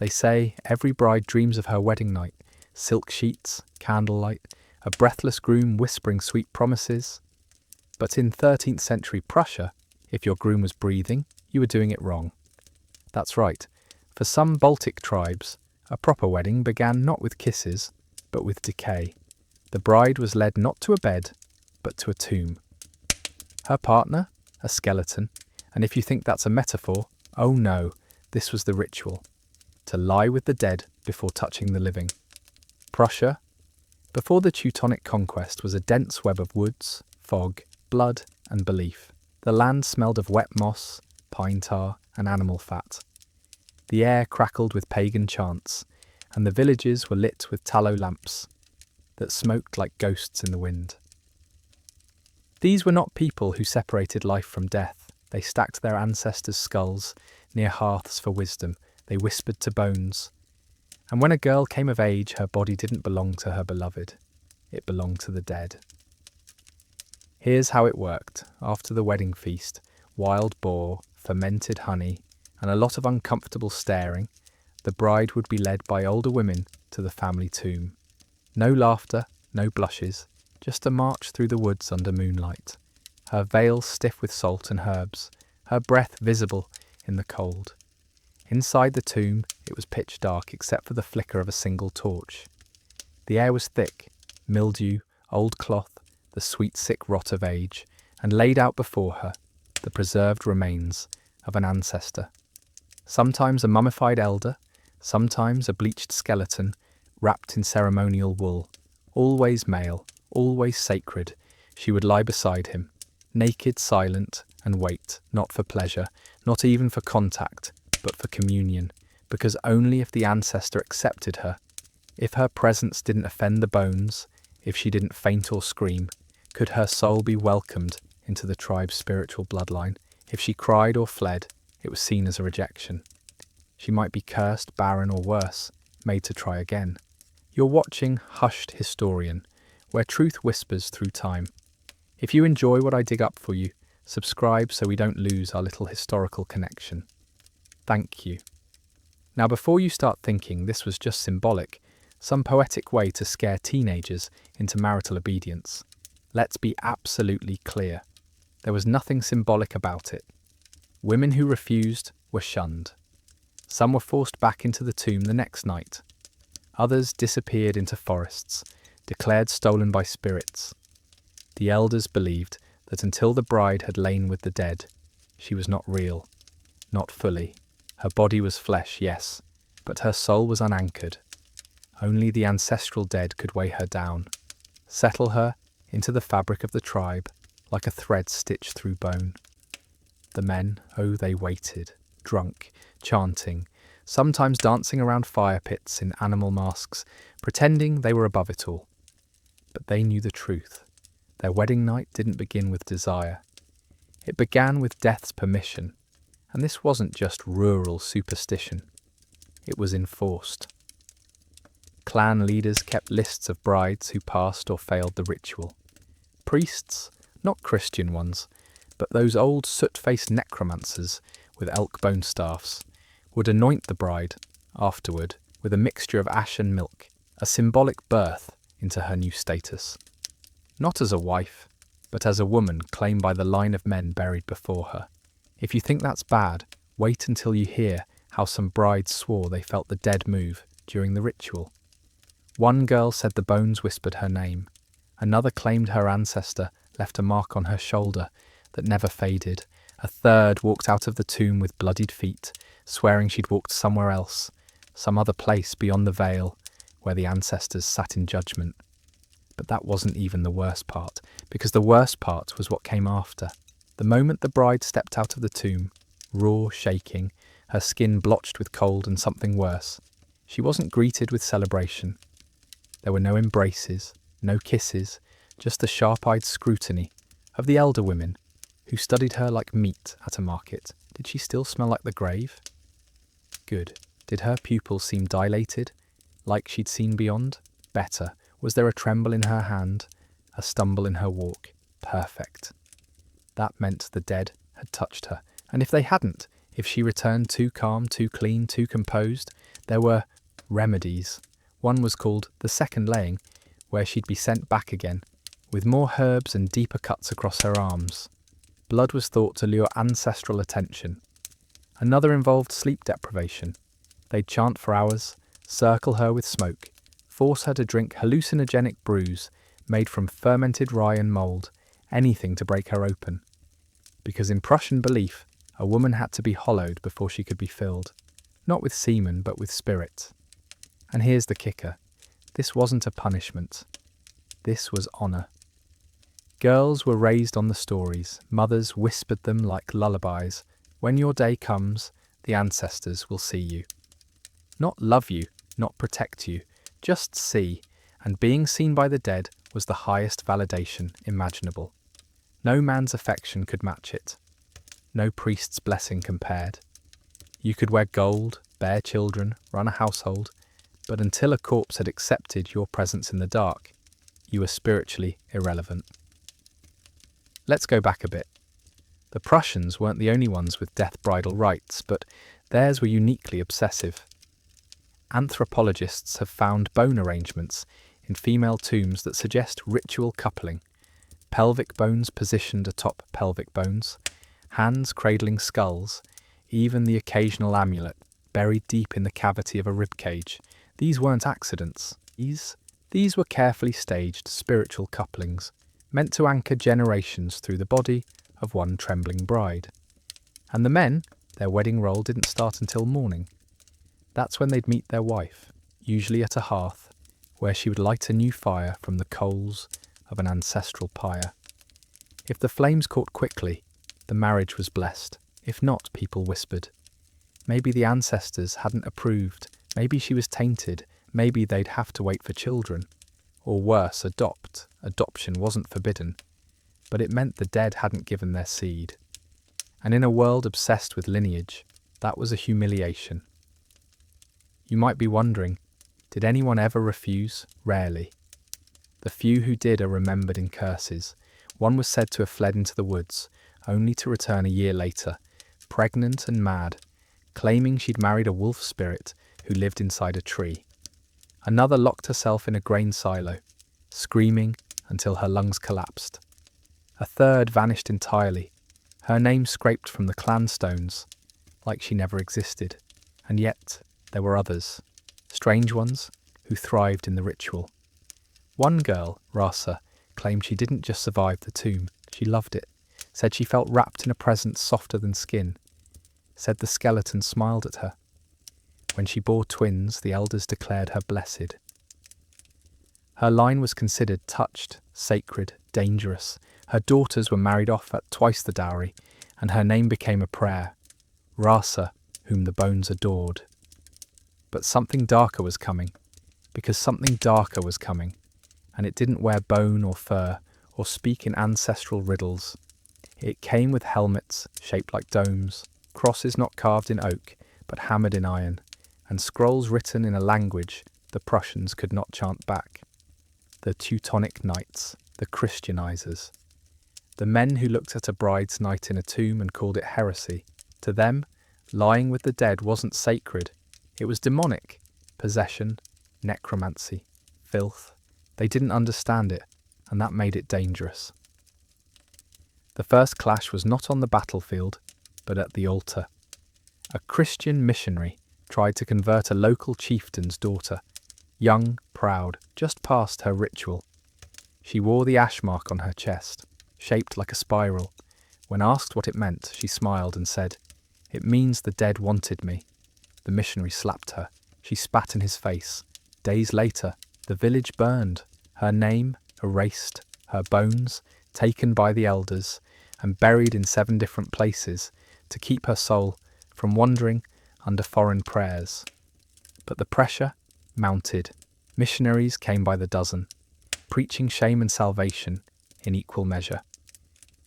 They say every bride dreams of her wedding night, silk sheets, candlelight, a breathless groom whispering sweet promises. But in 13th century Prussia, if your groom was breathing, you were doing it wrong. That's right. For some Baltic tribes, a proper wedding began not with kisses, but with decay. The bride was led not to a bed, but to a tomb. Her partner, a skeleton, and if you think that's a metaphor, oh no, this was the ritual. To lie with the dead before touching the living. Prussia, before the Teutonic conquest, was a dense web of woods, fog, blood, and belief. The land smelled of wet moss, pine tar, and animal fat. The air crackled with pagan chants, and the villages were lit with tallow lamps that smoked like ghosts in the wind. These were not people who separated life from death. They stacked their ancestors' skulls near hearths for wisdom. They whispered to bones. And when a girl came of age, her body didn't belong to her beloved. It belonged to the dead. Here's how it worked. After the wedding feast, wild boar, fermented honey, and a lot of uncomfortable staring, the bride would be led by older women to the family tomb. No laughter, no blushes, just a march through the woods under moonlight, her veil stiff with salt and herbs, her breath visible in the cold. Inside the tomb, it was pitch dark except for the flicker of a single torch. The air was thick, mildew, old cloth, the sweet sick rot of age, and laid out before her, the preserved remains of an ancestor. Sometimes a mummified elder, sometimes a bleached skeleton, wrapped in ceremonial wool. Always male, always sacred, she would lie beside him, naked, silent, and wait, not for pleasure, not even for contact, but for communion, because only if the ancestor accepted her, if her presence didn't offend the bones, if she didn't faint or scream, could her soul be welcomed into the tribe's spiritual bloodline. If she cried or fled, it was seen as a rejection. She might be cursed, barren, or worse, made to try again. You're watching Hushed Historian, where truth whispers through time. If you enjoy what I dig up for you, subscribe so we don't lose our little historical connection. Thank you. Now, before you start thinking this was just symbolic, some poetic way to scare teenagers into marital obedience, let's be absolutely clear. There was nothing symbolic about it. Women who refused were shunned. Some were forced back into the tomb the next night. Others disappeared into forests, declared stolen by spirits. The elders believed that until the bride had lain with the dead, she was not real, not fully. Her body was flesh, yes, but her soul was unanchored. Only the ancestral dead could weigh her down, settle her into the fabric of the tribe like a thread stitched through bone. The men, oh, they waited, drunk, chanting, sometimes dancing around fire pits in animal masks, pretending they were above it all. But they knew the truth. Their wedding night didn't begin with desire. It began with death's permission. And this wasn't just rural superstition. It was enforced. Clan leaders kept lists of brides who passed or failed the ritual. Priests, not Christian ones, but those old soot-faced necromancers with elk bone staffs, would anoint the bride, afterward, with a mixture of ash and milk, a symbolic birth into her new status. Not as a wife, but as a woman claimed by the line of men buried before her. If you think that's bad, wait until you hear how some brides swore they felt the dead move during the ritual. One girl said the bones whispered her name. Another claimed her ancestor left a mark on her shoulder that never faded. A third walked out of the tomb with bloodied feet, swearing she'd walked somewhere else, some other place beyond the veil, where the ancestors sat in judgment. But that wasn't even the worst part, because the worst part was what came after. The moment the bride stepped out of the tomb, raw, shaking, her skin blotched with cold and something worse, she wasn't greeted with celebration. There were no embraces, no kisses, just the sharp-eyed scrutiny of the elder women who studied her like meat at a market. Did she still smell like the grave? Good. Did her pupils seem dilated, like she'd seen beyond? Better. Was there a tremble in her hand, a stumble in her walk? Perfect. That meant the dead had touched her, and if they hadn't, if she returned too calm, too clean, too composed, There were remedies. One was called the second laying, where she'd be sent back again, with more herbs and deeper cuts across her arms. Blood was thought to lure ancestral attention. Another involved sleep deprivation. They'd chant for hours, circle her with smoke, force her to drink hallucinogenic brews made from fermented rye and mould, anything to break her open. Because in Prussian belief, a woman had to be hollowed before she could be filled, not with semen but with spirit. And here's the kicker. This wasn't a punishment. This was honour. Girls were raised on the stories. Mothers whispered them like lullabies. When your day comes, the ancestors will see you. Not love you, not protect you, just see, and being seen by the dead was the highest validation imaginable. No man's affection could match it. No priest's blessing compared. You could wear gold, bear children, run a household, but until a corpse had accepted your presence in the dark, you were spiritually irrelevant. Let's go back a bit. The Prussians weren't the only ones with death bridal rites, but theirs were uniquely obsessive. Anthropologists have found bone arrangements in female tombs that suggest ritual coupling. Pelvic bones positioned atop pelvic bones, hands cradling skulls, even the occasional amulet buried deep in the cavity of a ribcage. These weren't accidents. These were carefully staged spiritual couplings, meant to anchor generations through the body of one trembling bride. And the men, their wedding roll didn't start until morning. That's when they'd meet their wife, usually at a hearth, where she would light a new fire from the coals of an ancestral pyre. If the flames caught quickly, the marriage was blessed. If not, people whispered. Maybe the ancestors hadn't approved. Maybe she was tainted. Maybe they'd have to wait for children. Or worse, adopt. Adoption wasn't forbidden, but it meant the dead hadn't given their seed. And in a world obsessed with lineage, that was a humiliation. You might be wondering, did anyone ever refuse? Rarely. The few who did are remembered in curses. One was said to have fled into the woods, only to return a year later, pregnant and mad, claiming she'd married a wolf spirit who lived inside a tree. Another locked herself in a grain silo, screaming until her lungs collapsed. A third vanished entirely, her name scraped from the clan stones, like she never existed. And yet, there were others, strange ones, who thrived in the ritual. One girl, Rasa, claimed she didn't just survive the tomb, she loved it, said she felt wrapped in a presence softer than skin, said the skeleton smiled at her. When she bore twins, the elders declared her blessed. Her line was considered touched, sacred, dangerous. Her daughters were married off at twice the dowry, and her name became a prayer, Rasa, whom the bones adored. But something darker was coming, because something darker was coming, and it didn't wear bone or fur, or speak in ancestral riddles. It came with helmets shaped like domes, crosses not carved in oak, but hammered in iron, and scrolls written in a language the Prussians could not chant back. The Teutonic Knights, the Christianizers. The men who looked at a bride's night in a tomb and called it heresy. To them, lying with the dead wasn't sacred. It was demonic. Possession, necromancy, filth. They didn't understand it, and that made it dangerous. The first clash was not on the battlefield, but at the altar. A Christian missionary tried to convert a local chieftain's daughter, young, proud, just past her ritual. She wore the ash mark on her chest, shaped like a spiral. When asked what it meant, she smiled and said, "It means the dead wanted me." The missionary slapped her. She spat in his face. Days later, the village burned, her name erased, her bones taken by the elders and buried in 7 different places to keep her soul from wandering under foreign prayers. But the pressure mounted. Missionaries came by the dozen, preaching shame and salvation in equal measure.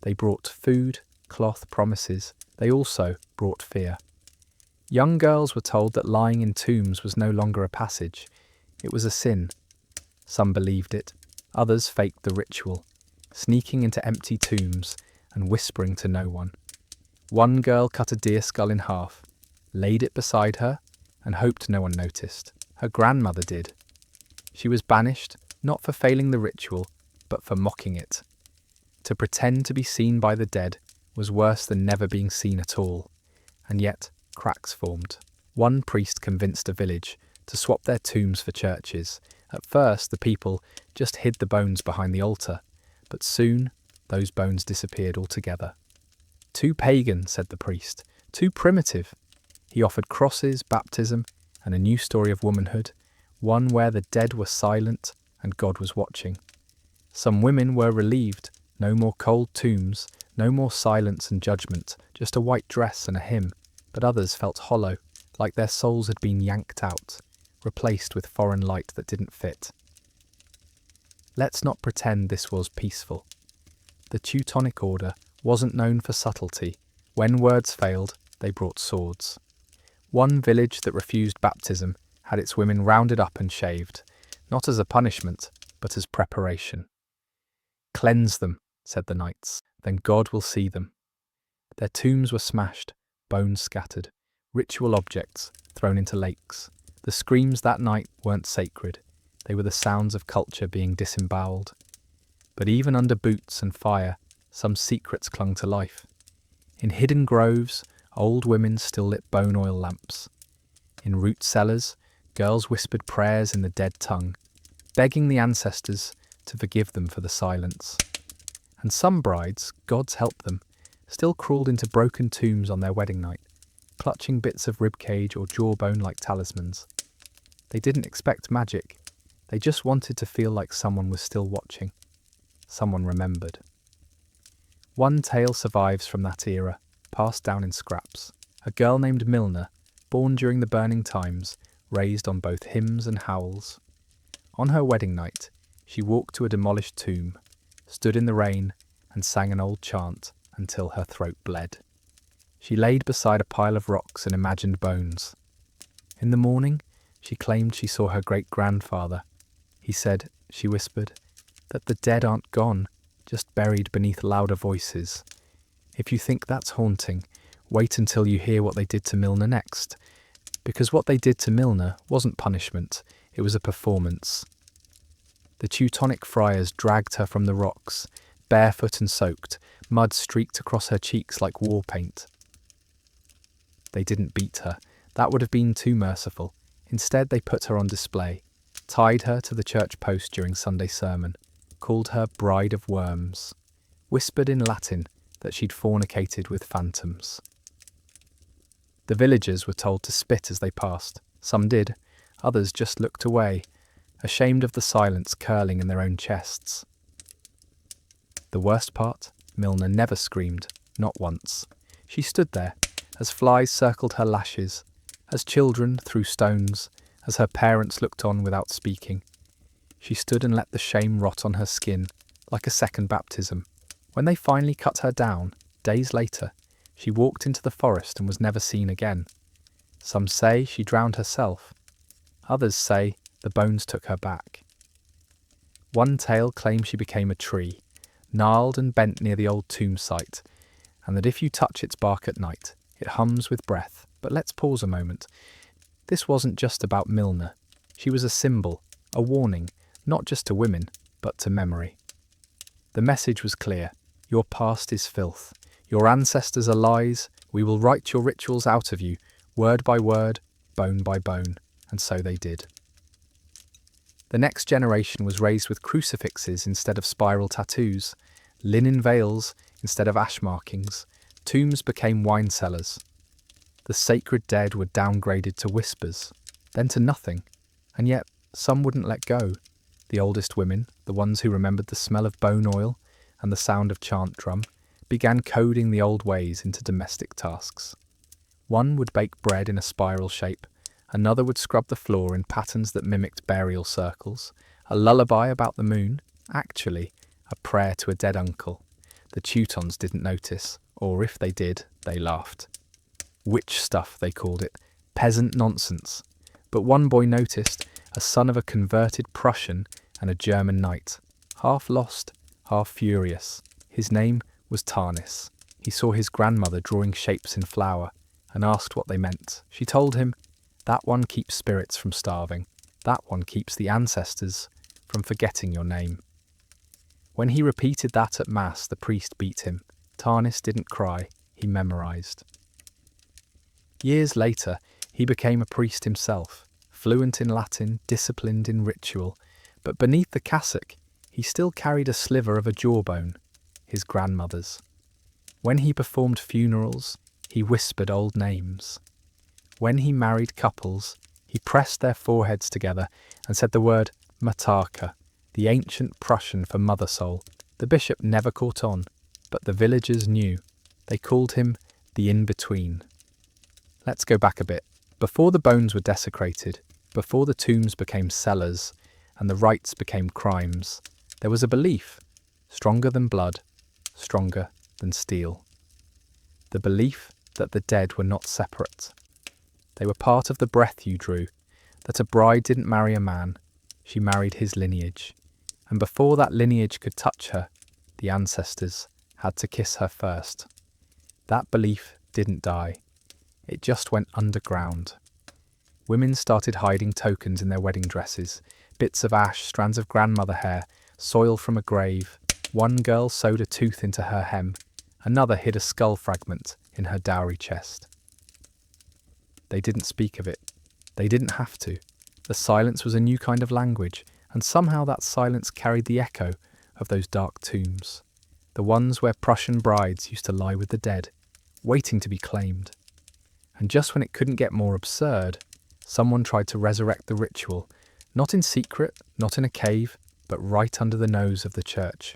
They brought food, cloth, promises. They also brought fear. Young girls were told that lying in tombs was no longer a passage. It was a sin. Some believed it. Others faked the ritual, sneaking into empty tombs and whispering to no one. One girl cut a deer skull in half, laid it beside her, and hoped no one noticed. Her grandmother did. She was banished, not for failing the ritual, but for mocking it. To pretend to be seen by the dead was worse than never being seen at all, and yet cracks formed. One priest convinced a village to swap their tombs for churches. At first, the people just hid the bones behind the altar, but soon those bones disappeared altogether. Too pagan, said the priest, too primitive. He offered crosses, baptism, and a new story of womanhood, one where the dead were silent and God was watching. Some women were relieved, no more cold tombs, no more silence and judgment, just a white dress and a hymn, but others felt hollow, like their souls had been yanked out, replaced with foreign light that didn't fit. Let's not pretend this was peaceful. The Teutonic Order wasn't known for subtlety. When words failed, they brought swords. One village that refused baptism had its women rounded up and shaved, not as a punishment, but as preparation. "Cleanse them," said the knights, "then God will see them." Their tombs were smashed, bones scattered, ritual objects thrown into lakes. The screams that night weren't sacred. They were the sounds of culture being disemboweled. But even under boots and fire, some secrets clung to life. In hidden groves, old women still lit bone oil lamps. In root cellars, girls whispered prayers in the dead tongue, begging the ancestors to forgive them for the silence. And some brides, God's help them, still crawled into broken tombs on their wedding night, clutching bits of ribcage or jawbone like talismans. They didn't expect magic. They just wanted to feel like someone was still watching. Someone remembered. One tale survives from that era, passed down in scraps. A girl named Milner, born during the burning times, raised on both hymns and howls. On her wedding night, she walked to a demolished tomb, stood in the rain, and sang an old chant until her throat bled. She laid beside a pile of rocks and imagined bones. In the morning, she claimed she saw her great-grandfather. He said, she whispered, that the dead aren't gone, just buried beneath louder voices. If you think that's haunting, wait until you hear what they did to Milner next. Because what they did to Milner wasn't punishment, it was a performance. The Teutonic friars dragged her from the rocks, barefoot and soaked, mud streaked across her cheeks like war paint. They didn't beat her. That would have been too merciful. Instead, they put her on display, tied her to the church post during Sunday sermon, called her Bride of Worms, whispered in Latin that she'd fornicated with phantoms. The villagers were told to spit as they passed. Some did, others just looked away, ashamed of the silence curling in their own chests. The worst part? Milner never screamed, not once. She stood there, as flies circled her lashes, as children threw stones, as her parents looked on without speaking. She stood and let the shame rot on her skin, like a second baptism. When they finally cut her down, days later, she walked into the forest and was never seen again. Some say she drowned herself. Others say the bones took her back. One tale claims she became a tree, gnarled and bent near the old tomb site, and that if you touch its bark at night, it hums with breath. But let's pause a moment. This wasn't just about Milner. She was a symbol, a warning, not just to women, but to memory. The message was clear. Your past is filth. Your ancestors are lies. We will write your rituals out of you, word by word, bone by bone. And so they did. The next generation was raised with crucifixes instead of spiral tattoos, linen veils instead of ash markings. Tombs became wine cellars. The sacred dead were downgraded to whispers, then to nothing, and yet some wouldn't let go. The oldest women, the ones who remembered the smell of bone oil and the sound of chant drum, began coding the old ways into domestic tasks. One would bake bread in a spiral shape, another would scrub the floor in patterns that mimicked burial circles, a lullaby about the moon, actually a prayer to a dead uncle. The Teutons didn't notice, or if they did, they laughed. Witch stuff, they called it, peasant nonsense. But one boy noticed, a son of a converted Prussian and a German knight, half lost, half furious. His name was Tarnis. He saw his grandmother drawing shapes in flour and asked what they meant. She told him, That one keeps spirits from starving. That one keeps the ancestors from forgetting your name. When he repeated that at Mass, the priest beat him. Tarnis didn't cry, he memorized. Years later, he became a priest himself, fluent in Latin, disciplined in ritual, but beneath the cassock, he still carried a sliver of a jawbone, his grandmother's. When he performed funerals, he whispered old names. When he married couples, he pressed their foreheads together and said the word Mataka, the ancient Prussian for mother soul. The bishop never caught on, but the villagers knew. They called him the in-between. Let's go back a bit. Before the bones were desecrated, before the tombs became cellars and the rites became crimes, there was a belief, stronger than blood, stronger than steel. The belief that the dead were not separate. They were part of the breath you drew, that a bride didn't marry a man, she married his lineage. And before that lineage could touch her, the ancestors had to kiss her first. That belief didn't die. It just went underground. Women started hiding tokens in their wedding dresses, bits of ash, strands of grandmother hair, soil from a grave. One girl sewed a tooth into her hem, another hid a skull fragment in her dowry chest. They didn't speak of it. They didn't have to. The silence was a new kind of language, and somehow that silence carried the echo of those dark tombs, the ones where Prussian brides used to lie with the dead, waiting to be claimed. And just when it couldn't get more absurd, someone tried to resurrect the ritual, not in secret, not in a cave, but right under the nose of the church.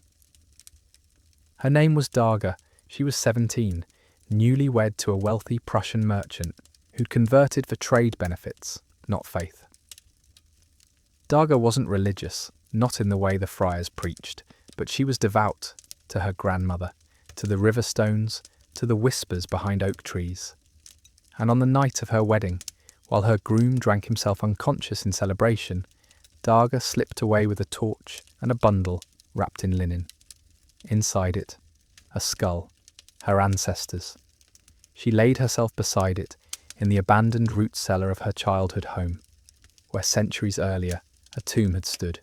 Her name was Darga. She was 17, newly wed to a wealthy Prussian merchant who'd converted for trade benefits, not faith. Darga wasn't religious, not in the way the friars preached, but she was devout to her grandmother, to the river stones, to the whispers behind oak trees. And on the night of her wedding, while her groom drank himself unconscious in celebration, Darga slipped away with a torch and a bundle wrapped in linen. Inside it, a skull, her ancestors. She laid herself beside it in the abandoned root cellar of her childhood home, where centuries earlier a tomb had stood.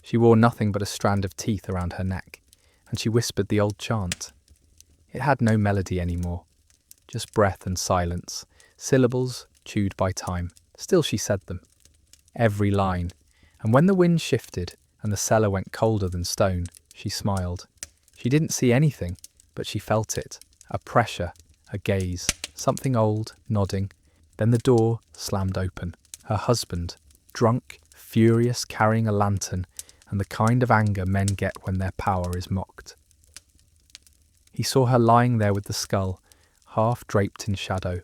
She wore nothing but a strand of teeth around her neck, and she whispered the old chant. It had no melody anymore, just breath and silence, syllables chewed by time. Still she said them, every line, and when the wind shifted and the cellar went colder than stone, she smiled. She didn't see anything, but she felt it, a pressure, a gaze, something old, nodding. Then the door slammed open. Her husband, drunk, furious, carrying a lantern, and the kind of anger men get when their power is mocked. He saw her lying there with the skull, half draped in shadow,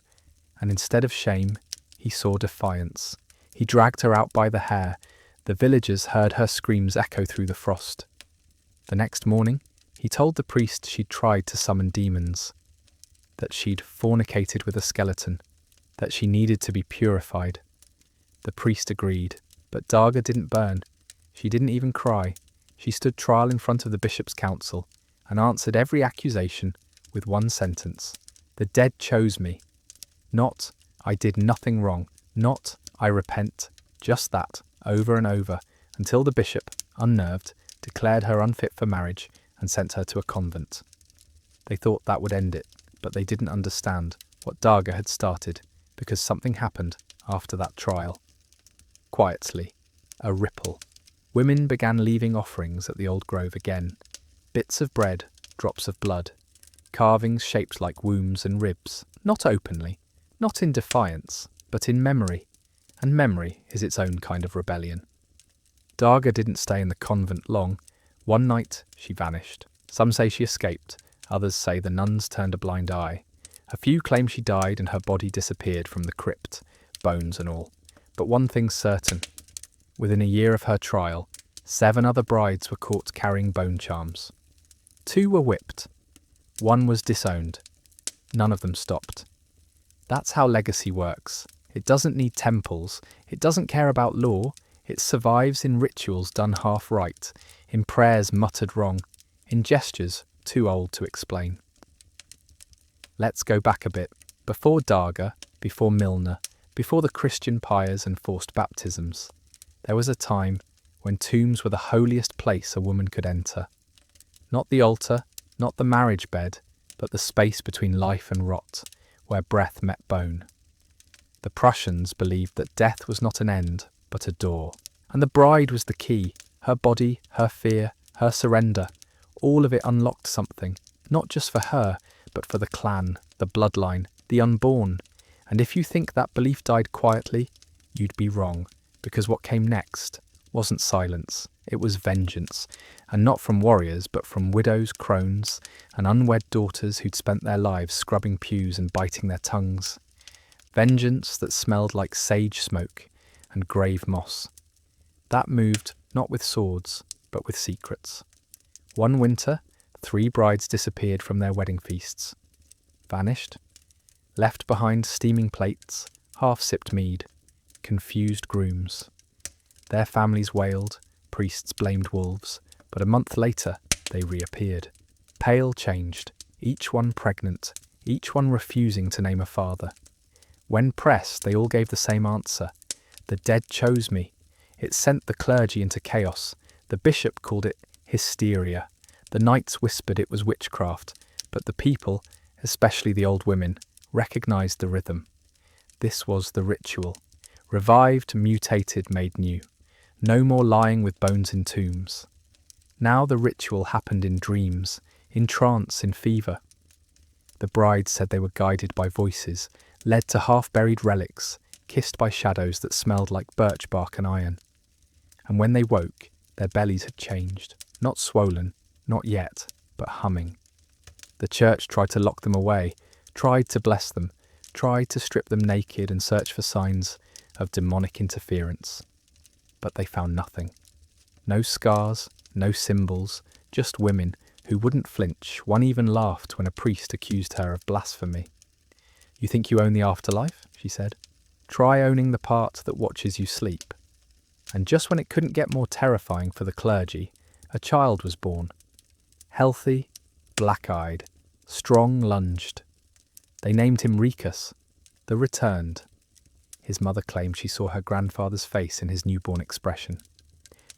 and instead of shame, he saw defiance. He dragged her out by the hair. The villagers heard her screams echo through the frost. The next morning, he told the priest she'd tried to summon demons, that she'd fornicated with a skeleton, that she needed to be purified. The priest agreed, but Darga didn't burn. She didn't even cry. She stood trial in front of the bishop's council and answered every accusation with one sentence. The dead chose me. Not, I did nothing wrong. Not, I repent. Just that, over and over, until the bishop, unnerved, declared her unfit for marriage and sent her to a convent. They thought that would end it, but they didn't understand what Darga had started, because something happened after that trial. Quietly, a ripple. Women began leaving offerings at the old grove again. Bits of bread, drops of blood, carvings shaped like wombs and ribs, not openly, not in defiance, but in memory. And memory is its own kind of rebellion. Darga didn't stay in the convent long. One night, she vanished. Some say she escaped, others say the nuns turned a blind eye. A few claim she died and her body disappeared from the crypt, bones and all. But one thing's certain. Within a year of her trial, 7 other brides were caught carrying bone charms. 2 were whipped. 1 was disowned. None of them stopped. That's how legacy works. It doesn't need temples. It doesn't care about law. It survives in rituals done half right, in prayers muttered wrong, in gestures too old to explain. Let's go back a bit. Before Darga, before Milner, Before the Christian pyres and forced baptisms, there was a time when tombs were the holiest place a woman could enter. Not the altar, not the marriage bed, but the space between life and rot, where breath met bone. The Prussians believed that death was not an end, but a door. And the bride was the key. Her body, her fear, her surrender, all of it unlocked something, not just for her, but for the clan, the bloodline, the unborn. And if you think that belief died quietly, you'd be wrong, because what came next wasn't silence, it was vengeance, and not from warriors, but from widows, crones, and unwed daughters who'd spent their lives scrubbing pews and biting their tongues. Vengeance that smelled like sage smoke and grave moss. That moved not with swords, but with secrets. One winter, 3 brides disappeared from their wedding feasts. Vanished. Left behind steaming plates, half-sipped mead, confused grooms. Their families wailed, priests blamed wolves, but a month later they reappeared. Pale changed, each one pregnant, each one refusing to name a father. When pressed, they all gave the same answer. The dead chose me. It sent the clergy into chaos. The bishop called it hysteria. The knights whispered it was witchcraft, but the people, especially the old women, recognized the rhythm. This was the ritual. Revived, mutated, made new. No more lying with bones in tombs. Now the ritual happened in dreams, in trance, in fever. The brides said they were guided by voices, led to half-buried relics, kissed by shadows that smelled like birch bark and iron. And when they woke, their bellies had changed, not swollen, not yet, but humming. The church tried to lock them away, tried to bless them, tried to strip them naked and search for signs of demonic interference. But they found nothing. No scars, no symbols, just women who wouldn't flinch. One even laughed when a priest accused her of blasphemy. "You think you own the afterlife?" she said. "Try owning the part that watches you sleep." And just when it couldn't get more terrifying for the clergy, a child was born. Healthy, black-eyed, strong-lunged. They named him Ricus, the returned. His mother claimed she saw her grandfather's face in his newborn expression.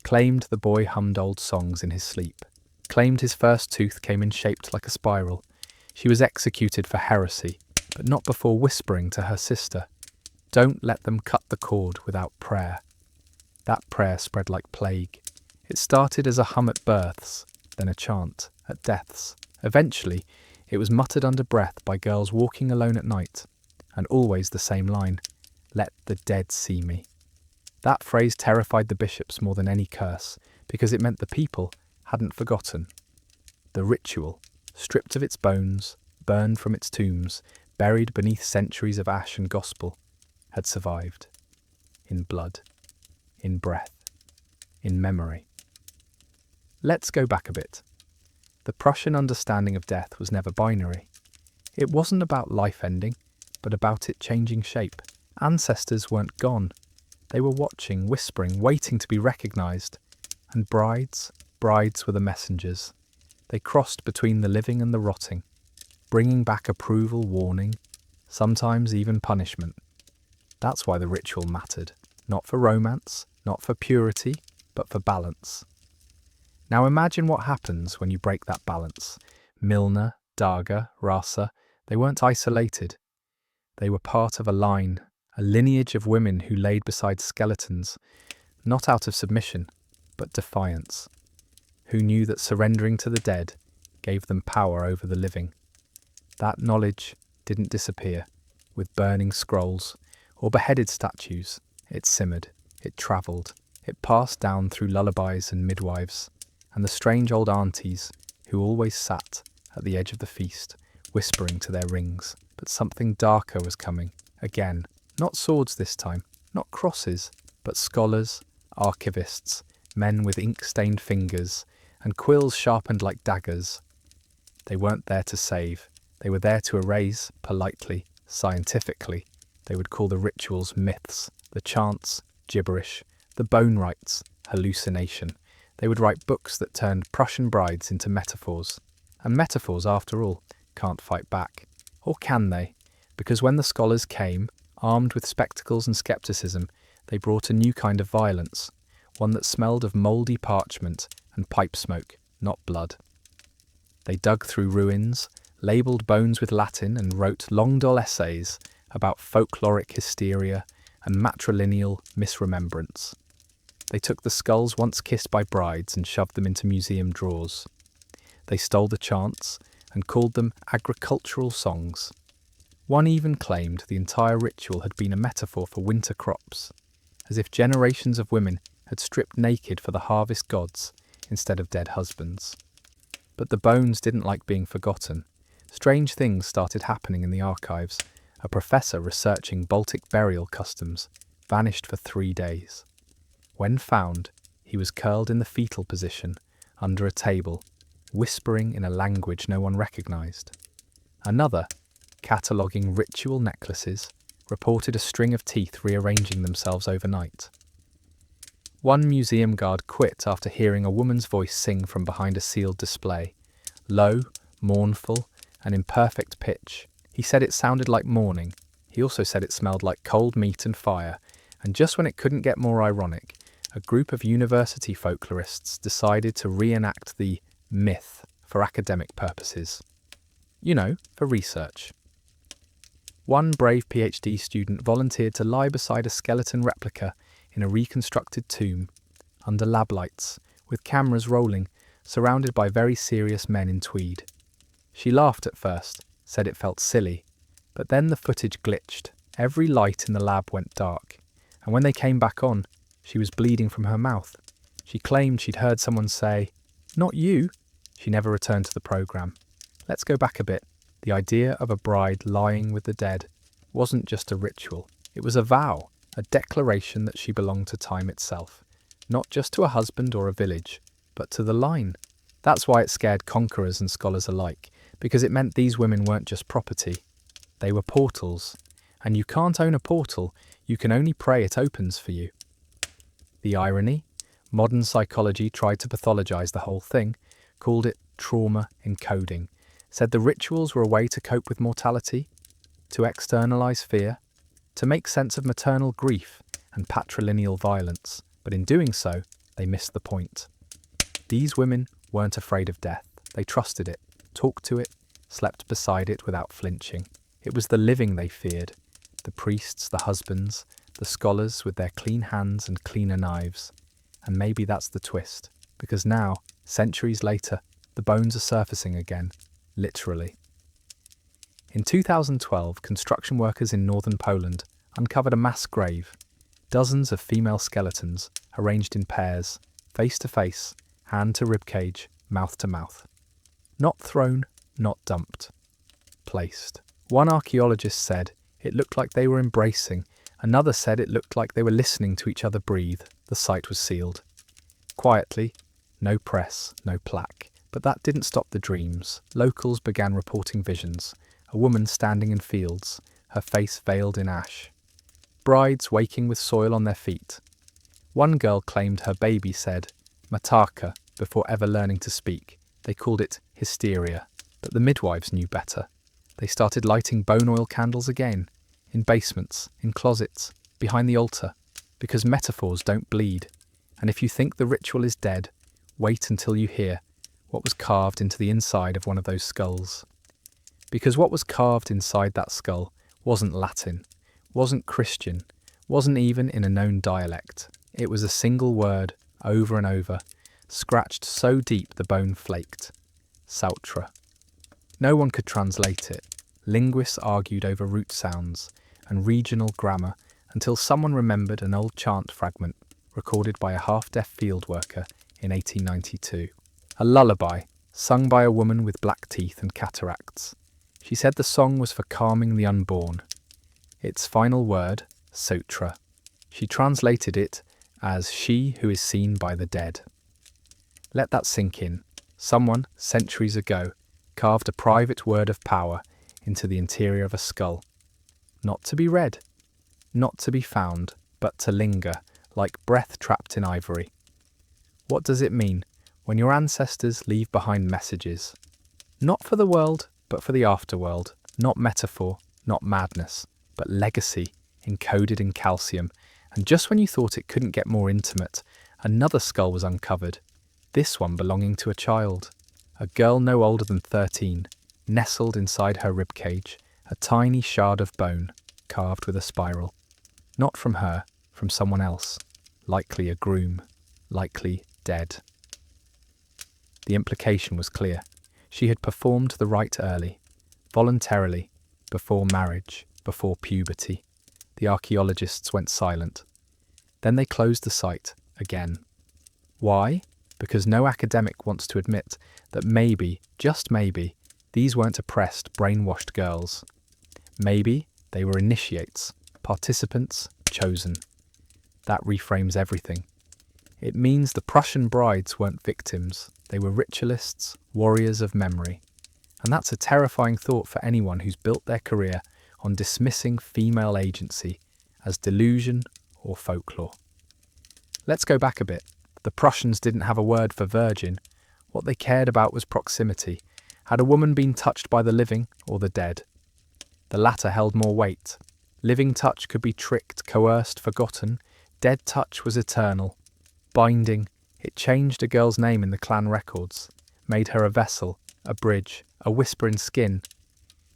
Claimed the boy hummed old songs in his sleep. Claimed his first tooth came in shaped like a spiral. She was executed for heresy, but not before whispering to her sister, "Don't let them cut the cord without prayer." That prayer spread like plague. It started as a hum at births, then a chant at deaths. Eventually, it was muttered under breath by girls walking alone at night, and always the same line, "Let the dead see me." That phrase terrified the bishops more than any curse, because it meant the people hadn't forgotten. The ritual, stripped of its bones, burned from its tombs, buried beneath centuries of ash and gospel, had survived. In blood, in breath, in memory. Let's go back a bit. The Prussian understanding of death was never binary. It wasn't about life ending, but about it changing shape. Ancestors weren't gone. They were watching, whispering, waiting to be recognized. And brides were the messengers. They crossed between the living and the rotting, bringing back approval, warning, sometimes even punishment. That's why the ritual mattered. Not for romance, not for purity, but for balance. Now imagine what happens when you break that balance. Milner, Daga, Rasa, they weren't isolated. They were part of a line, a lineage of women who laid beside skeletons, not out of submission, but defiance, who knew that surrendering to the dead gave them power over the living. That knowledge didn't disappear with burning scrolls or beheaded statues. It simmered, it travelled, it passed down through lullabies and midwives, and the strange old aunties who always sat at the edge of the feast, whispering to their rings. But something darker was coming, again. Not swords this time, not crosses, but scholars, archivists, men with ink-stained fingers, and quills sharpened like daggers. They weren't there to save, they were there to erase, politely, scientifically. They would call the rituals myths, the chants gibberish, the bone rites hallucination. They would write books that turned Prussian brides into metaphors. And metaphors, after all, can't fight back. Or can they? Because when the scholars came, Armed with spectacles and skepticism, they brought a new kind of violence, one that smelled of mouldy parchment and pipe smoke, not blood. They dug through ruins, labelled bones with Latin, and wrote long dull essays about folkloric hysteria and matrilineal misremembrance. They took the skulls once kissed by brides and shoved them into museum drawers. They stole the chants and called them agricultural songs. One even claimed the entire ritual had been a metaphor for winter crops, as if generations of women had stripped naked for the harvest gods instead of dead husbands. But the bones didn't like being forgotten. Strange things started happening in the archives. A professor researching Baltic burial customs vanished for 3 days. When found, he was curled in the fetal position under a table, whispering in a language no one recognised. Another, cataloguing ritual necklaces, reported a string of teeth rearranging themselves overnight. One museum guard quit after hearing a woman's voice sing from behind a sealed display. Low, mournful, and in perfect pitch. He said it sounded like mourning. He also said it smelled like cold meat and fire. And just when it couldn't get more ironic, a group of university folklorists decided to reenact the myth for academic purposes. For research. One brave PhD student volunteered to lie beside a skeleton replica in a reconstructed tomb, under lab lights, with cameras rolling, surrounded by very serious men in tweed. She laughed at first, said it felt silly, but then the footage glitched. Every light in the lab went dark, and when they came back on, she was bleeding from her mouth. She claimed she'd heard someone say, "Not you." She never returned to the program. Let's go back a bit. The idea of a bride lying with the dead wasn't just a ritual. It was a vow, a declaration that she belonged to time itself, not just to a husband or a village, but to the line. That's why it scared conquerors and scholars alike, because it meant these women weren't just property. They were portals, and you can't own a portal, you can only pray it opens for you. The irony? Modern psychology tried to pathologize the whole thing, called it trauma encoding, said the rituals were a way to cope with mortality, to externalize fear, to make sense of maternal grief and patrilineal violence, but in doing so, they missed the point. These women weren't afraid of death. They trusted it, talked to it, slept beside it without flinching. It was the living they feared, the priests, the husbands, the scholars with their clean hands and cleaner knives. And maybe that's the twist, because now, centuries later, the bones are surfacing again, literally. In 2012, construction workers in northern Poland uncovered a mass grave, dozens of female skeletons arranged in pairs, face to face, hand to ribcage, mouth to mouth. Not thrown, not dumped. Placed. One archaeologist said it looked like they were embracing, another said it looked like they were listening to each other breathe. The site was sealed. Quietly, no press, no plaque. But that didn't stop the dreams. Locals began reporting visions. A woman standing in fields, her face veiled in ash. Brides waking with soil on their feet. One girl claimed her baby said, "Mataka," before ever learning to speak. They called it hysteria. But the midwives knew better. They started lighting bone oil candles again, in basements, in closets, behind the altar, because metaphors don't bleed. And if you think the ritual is dead, wait until you hear what was carved into the inside of one of those skulls. Because what was carved inside that skull wasn't Latin, wasn't Christian, wasn't even in a known dialect. It was a single word, over and over, scratched so deep the bone flaked. Sautra. No one could translate it. Linguists argued over root sounds and regional grammar until someone remembered an old chant fragment recorded by a half-deaf field worker in 1892. A lullaby, sung by a woman with black teeth and cataracts. She said the song was for calming the unborn. Its final word, Sautra. She translated it as "she who is seen by the dead." Let that sink in. Someone, centuries ago, carved a private word of power into the interior of a skull. Not to be read, not to be found, but to linger, like breath trapped in ivory. What does it mean when your ancestors leave behind messages? Not for the world, but for the afterworld. Not metaphor, not madness, but legacy. encoded in calcium, and just when you thought it couldn't get more intimate, another skull was uncovered, this one belonging to a child. A girl no older than 13, nestled inside her ribcage, a tiny shard of bone, carved with a spiral. Not from her, from someone else, likely a groom, likely dead. The implication was clear. She had performed the rite early, voluntarily, before marriage, before puberty. The archaeologists went silent. Then they closed the site again. Why? Because no academic wants to admit that maybe, just maybe, these weren't oppressed, brainwashed girls. Maybe they were initiates, participants, chosen. That reframes everything. It means the Prussian brides weren't victims, they were ritualists, warriors of memory. And that's a terrifying thought for anyone who's built their career on dismissing female agency as delusion or folklore. Let's go back a bit. The Prussians didn't have a word for virgin. What they cared about was proximity. Had a woman been touched by the living or the dead? The latter held more weight. Living touch could be tricked, coerced, forgotten. Dead touch was eternal. Binding, it changed a girl's name in the clan records, made her a vessel, a bridge, a whisper in skin.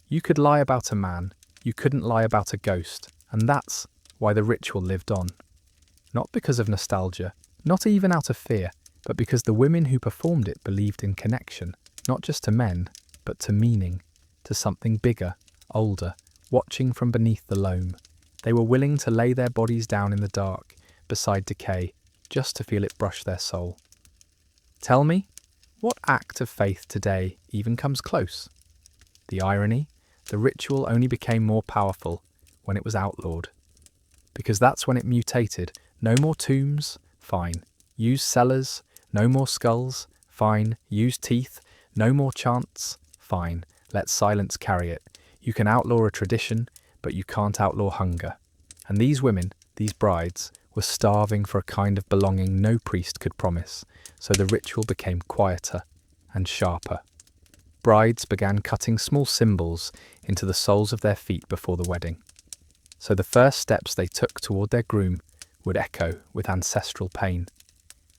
You could lie about a man, you couldn't lie about a ghost, and that's why the ritual lived on. Not because of nostalgia, not even out of fear, but because the women who performed it believed in connection, not just to men, but to meaning, to something bigger, older, watching from beneath the loam. They were willing to lay their bodies down in the dark, beside decay, just to feel it brush their soul. Tell me, what act of faith today even comes close? The irony, the ritual only became more powerful when it was outlawed. Because that's when it mutated. No more tombs, fine. Use cellars, no more skulls, fine. Use teeth, no more chants, fine. Let silence carry it. You can outlaw a tradition, but you can't outlaw hunger. And these women, these brides, were starving for a kind of belonging no priest could promise, so the ritual became quieter and sharper. Brides began cutting small symbols into the soles of their feet before the wedding. So the first steps they took toward their groom would echo with ancestral pain.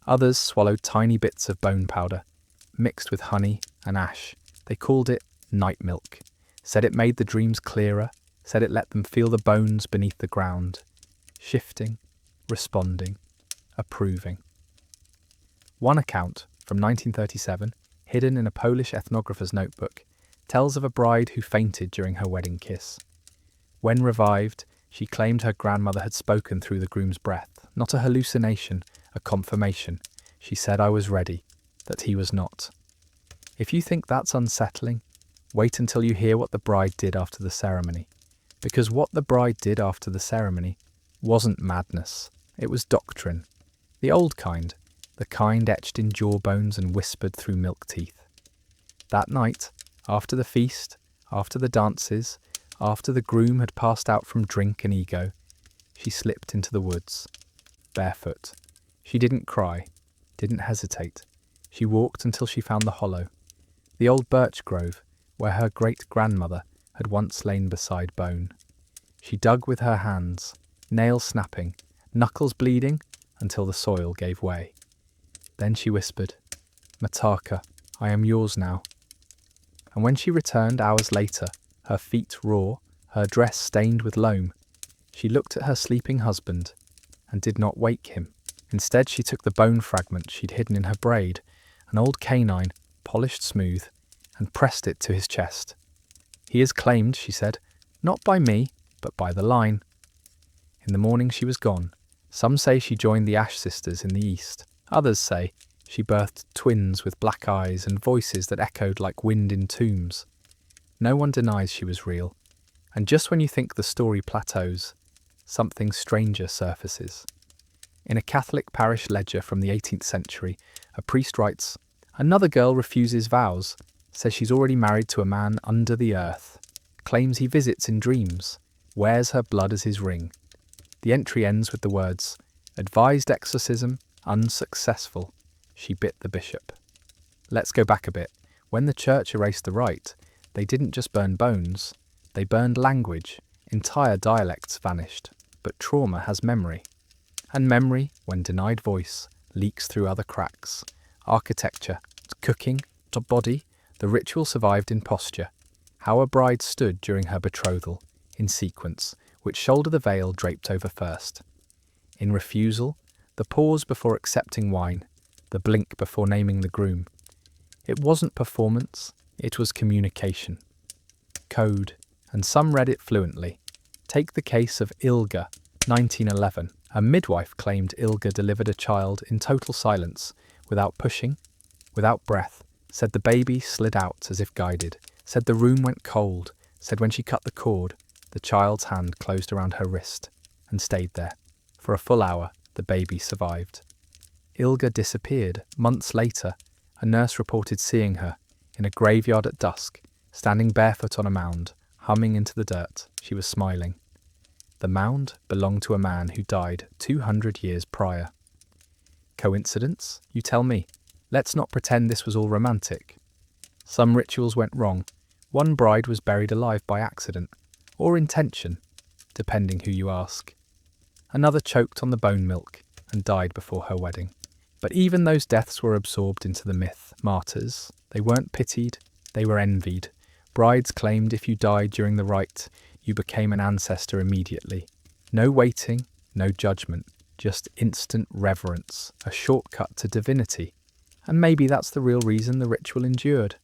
Others swallowed tiny bits of bone powder, mixed with honey and ash. They called it night milk, said it made the dreams clearer, said it let them feel the bones beneath the ground, shifting, responding, approving. One account, from 1937, hidden in a Polish ethnographer's notebook, tells of a bride who fainted during her wedding kiss. When revived, she claimed her grandmother had spoken through the groom's breath, not a hallucination, a confirmation. She said I was ready, that he was not. If you think that's unsettling, wait until you hear what the bride did after the ceremony. Because what the bride did after the ceremony wasn't madness, it was doctrine. The old kind, the kind etched in jawbones and whispered through milk teeth. That night, after the feast, after the dances, after the groom had passed out from drink and ego, she slipped into the woods, barefoot. She didn't cry, didn't hesitate. She walked until she found the hollow, the old birch grove where her great-grandmother had once lain beside bone. She dug with her hands, nails snapping, knuckles bleeding, until the soil gave way. Then she whispered, "Mataka, I am yours now." And when she returned hours later, her feet raw, her dress stained with loam, she looked at her sleeping husband and did not wake him. Instead, she took the bone fragment she'd hidden in her braid, an old canine, polished smooth, and pressed it to his chest. "He is claimed," she said, "not by me, but by the line." In the morning she was gone. Some say she joined the Ash sisters in the east. Others say she birthed twins with black eyes and voices that echoed like wind in tombs. No one denies she was real. And just when you think the story plateaus, something stranger surfaces. In a Catholic parish ledger from the 18th century, a priest writes, "Another girl refuses vows, says she's already married to a man under the earth, claims he visits in dreams, wears her blood as his ring." The entry ends with the words, "Advised exorcism, unsuccessful. She bit the bishop." Let's go back a bit. When the church erased the rite, they didn't just burn bones, they burned language. Entire dialects vanished. but trauma has memory. And memory, when denied voice, leaks through other cracks. Architecture, cooking, to body, the ritual survived in posture. How a bride stood during her betrothal, in sequence, which shoulder the veil draped over first. In refusal, the pause before accepting wine, the blink before naming the groom. It wasn't performance, it was communication. Code, and some read it fluently. Take the case of Ilga, 1911. A midwife claimed Ilga delivered a child in total silence, without pushing, without breath, said the baby slid out as if guided, said the room went cold, said when she cut the cord, the child's hand closed around her wrist, and stayed there. For a full hour, the baby survived. Ilga disappeared. Months later, a nurse reported seeing her, in a graveyard at dusk, standing barefoot on a mound, humming into the dirt. She was smiling. The mound belonged to a man who died 200 years prior. Coincidence? You tell me. Let's not pretend this was all romantic. Some rituals went wrong. One bride was buried alive by accident, or intention, depending who you ask. Another choked on the bone milk and died before her wedding. But even those deaths were absorbed into the myth. Martyrs, they weren't pitied, they were envied. Brides claimed if you died during the rite, you became an ancestor immediately. No waiting, no judgment, just instant reverence, a shortcut to divinity. And maybe that's the real reason the ritual endured.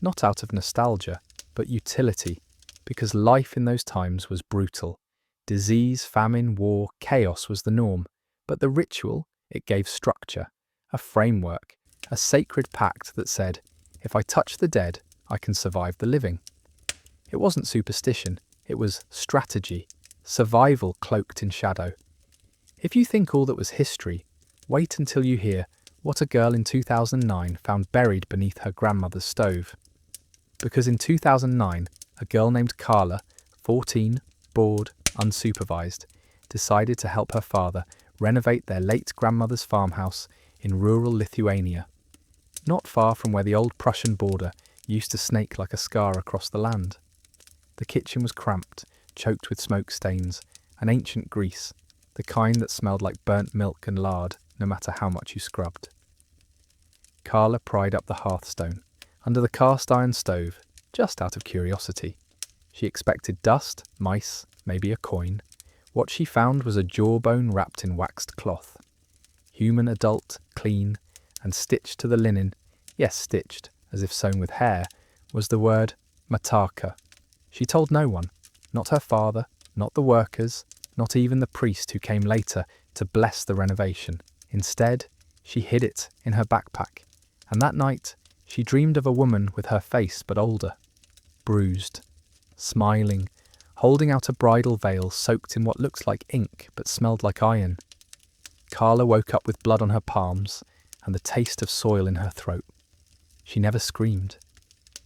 Not out of nostalgia, but utility, because life in those times was brutal. Disease, famine, war, chaos was the norm. But the ritual, it gave structure, a framework, a sacred pact that said, if I touch the dead, I can survive the living. It wasn't superstition, it was strategy, survival cloaked in shadow. If you think all that was history, wait until you hear what a girl in 2009 found buried beneath her grandmother's stove. Because in 2009, a girl named Carla, 14, bored, unsupervised, decided to help her father renovate their late grandmother's farmhouse in rural Lithuania, not far from where the old Prussian border used to snake like a scar across the land. The kitchen was cramped, choked with smoke stains, and ancient grease, the kind that smelled like burnt milk and lard no matter how much you scrubbed. Carla pried up the hearthstone, under the cast iron stove, just out of curiosity. She expected dust, mice, maybe a coin. What she found was a jawbone wrapped in waxed cloth. Human adult, clean, and stitched to the linen, yes, stitched, as if sewn with hair, was the word Mataka. She told no one, not her father, not the workers, not even the priest who came later to bless the renovation. Instead, she hid it in her backpack, and that night she dreamed of a woman with her face but older, bruised, smiling, holding out a bridal veil soaked in what looks like ink but smelled like iron. Carla woke up with blood on her palms and the taste of soil in her throat. She never screamed.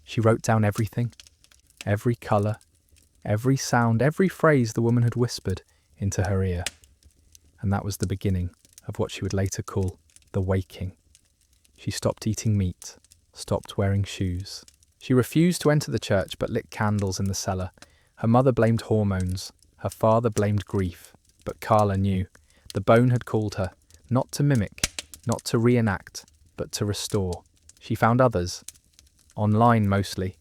She wrote down everything, every colour, every sound, every phrase the woman had whispered into her ear. And that was the beginning of what she would later call the waking. She stopped eating meat, stopped wearing shoes. She refused to enter the church but lit candles in the cellar. Her mother blamed hormones, her father blamed grief, but Carla knew. The bone had called her, not to mimic, not to reenact, but to restore. She found others, online mostly,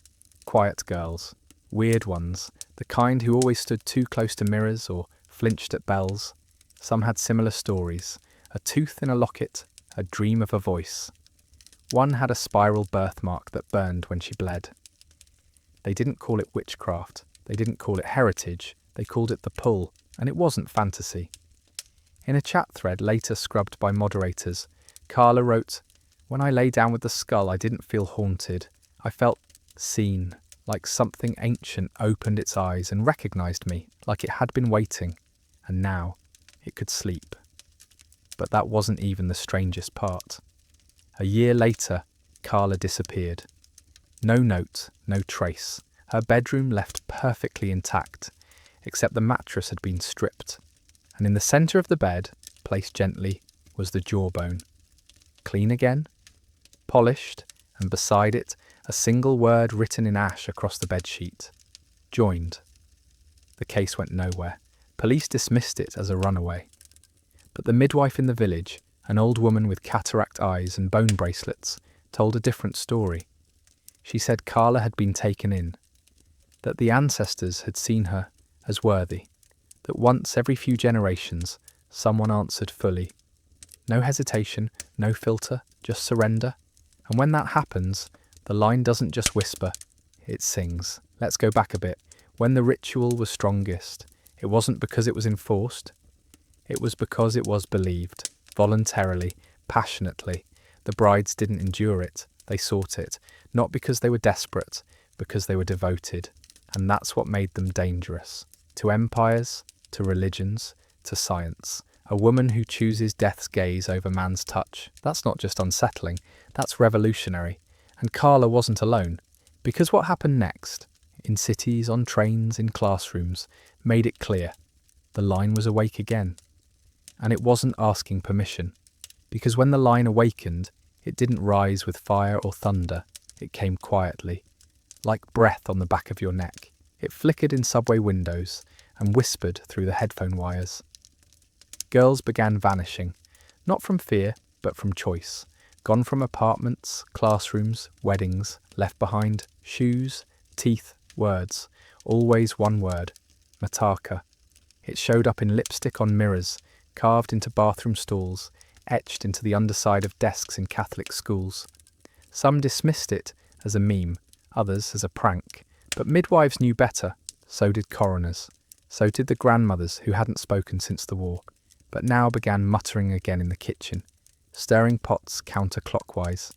quiet girls, weird ones, the kind who always stood too close to mirrors or flinched at bells. Some had similar stories, a tooth in a locket, a dream of a voice. One had a spiral birthmark that burned when she bled. They didn't call it witchcraft, they didn't call it heritage, they called it the pull, and it wasn't fantasy. In a chat thread later scrubbed by moderators, Carla wrote, "When I lay down with the skull, I didn't feel haunted. I felt seen, like something ancient opened its eyes and recognized me, like it had been waiting, and now it could sleep." But that wasn't even the strangest part. A year later, Carla disappeared. No note, no trace. Her bedroom left perfectly intact, except the mattress had been stripped. And in the centre of the bed, placed gently, was the jawbone. Clean again, polished, and beside it, a single word written in ash across the bedsheet. Joined. The case went nowhere. Police dismissed it as a runaway. But the midwife in the village, an old woman with cataract eyes and bone bracelets, told a different story. She said Carla had been taken in, that the ancestors had seen her as worthy, that once every few generations someone answered fully. No hesitation, no filter, just surrender. And when that happens, the line doesn't just whisper, it sings. Let's go back a bit. When the ritual was strongest, it wasn't because it was enforced. It was because it was believed, voluntarily, passionately. The brides didn't endure it, they sought it, not because they were desperate, because they were devoted. And that's what made them dangerous. To empires, to religions, to science. A woman who chooses death's gaze over man's touch, that's not just unsettling, that's revolutionary. And Carla wasn't alone, because what happened next, in cities, on trains, in classrooms, made it clear. The line was awake again. And it wasn't asking permission, because when the line awakened, it didn't rise with fire or thunder, it came quietly, like breath on the back of your neck. It flickered in subway windows and whispered through the headphone wires. Girls began vanishing, not from fear, but from choice. Gone from apartments, classrooms, weddings, left behind shoes, teeth, words. Always one word, Mataka. It showed up in lipstick on mirrors, carved into bathroom stalls, etched into the underside of desks in Catholic schools. Some dismissed it as a meme, others as a prank. But midwives knew better, so did coroners. So did the grandmothers who hadn't spoken since the war, but now began muttering again in the kitchen, stirring pots counterclockwise,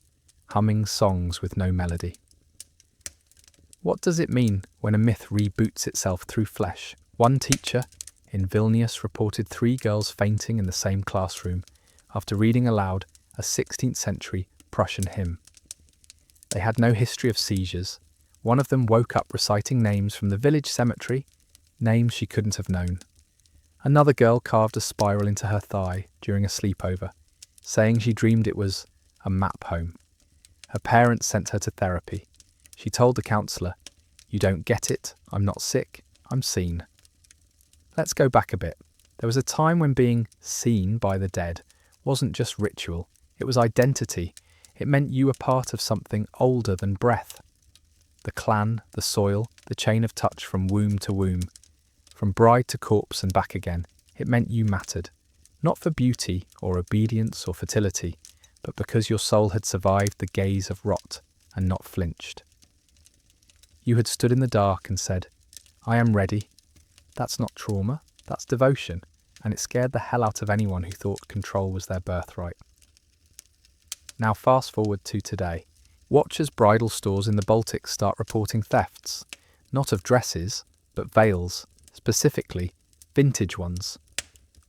humming songs with no melody. What does it mean when a myth reboots itself through flesh? One teacher in Vilnius reported 3 girls fainting in the same classroom after reading aloud a 16th century Prussian hymn. They had no history of seizures. One of them woke up reciting names from the village cemetery, names she couldn't have known. Another girl carved a spiral into her thigh during a sleepover, saying she dreamed it was a map home. Her parents sent her to therapy. She told the counsellor, "You don't get it, I'm not sick, I'm seen." Let's go back a bit. There was a time when being seen by the dead wasn't just ritual, it was identity. It meant you were part of something older than breath. The clan, the soil, the chain of touch from womb to womb, from bride to corpse and back again. It meant you mattered, not for beauty or obedience or fertility, but because your soul had survived the gaze of rot and not flinched. You had stood in the dark and said, "I am ready." That's not trauma, that's devotion, and it scared the hell out of anyone who thought control was their birthright. Now fast forward to today. Watch as bridal stores in the Baltics start reporting thefts, not of dresses, but veils, specifically vintage ones.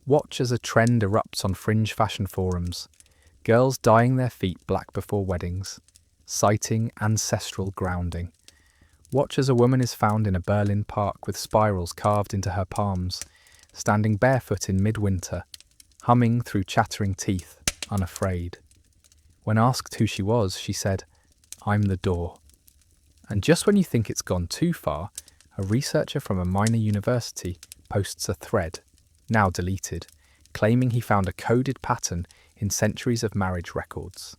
Watch as a trend erupts on fringe fashion forums, girls dyeing their feet black before weddings, citing ancestral grounding. Watch as a woman is found in a Berlin park with spirals carved into her palms, standing barefoot in midwinter, humming through chattering teeth, unafraid. When asked who she was, she said, "I'm the door." And just when you think it's gone too far, a researcher from a minor university posts a thread, now deleted, claiming he found a coded pattern in centuries of marriage records.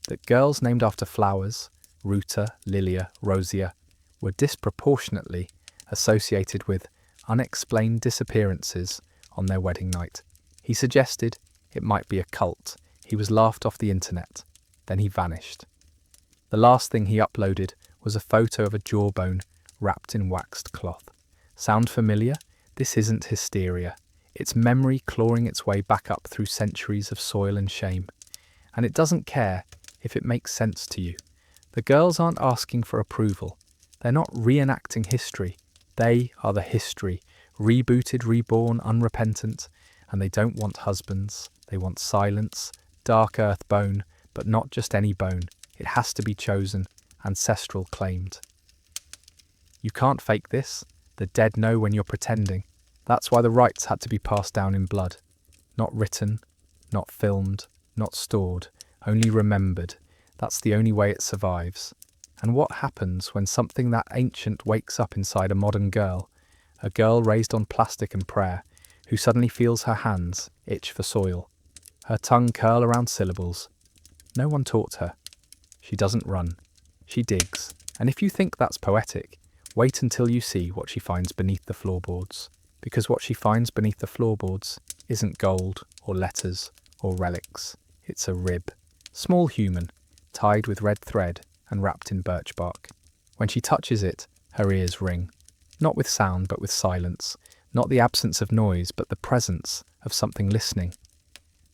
That girls named after flowers, Ruta, Lilia, Rosia, were disproportionately associated with unexplained disappearances on their wedding night. He suggested it might be a cult. He was laughed off the internet. Then he vanished. The last thing he uploaded was a photo of a jawbone wrapped in waxed cloth. Sound familiar? This isn't hysteria. It's memory clawing its way back up through centuries of soil and shame. And it doesn't care if it makes sense to you. The girls aren't asking for approval. They're not reenacting history. They are the history, rebooted, reborn, unrepentant. And they don't want husbands. They want silence, dark earth bone, but not just any bone. It has to be chosen, ancestral claimed. You can't fake this. The dead know when you're pretending. That's why the rites had to be passed down in blood. Not written, not filmed, not stored, only remembered. That's the only way it survives. And what happens when something that ancient wakes up inside a modern girl? a girl raised on plastic and prayer, who suddenly feels her hands itch for soil, her tongue curl around syllables. No one taught her. She doesn't run. She digs. And if you think that's poetic, wait until you see what she finds beneath the floorboards. Because what she finds beneath the floorboards isn't gold or letters or relics. It's a rib. Small human, tied with red thread and wrapped in birch bark. When she touches it, her ears ring. Not with sound, but with silence. Not the absence of noise, but the presence of something listening.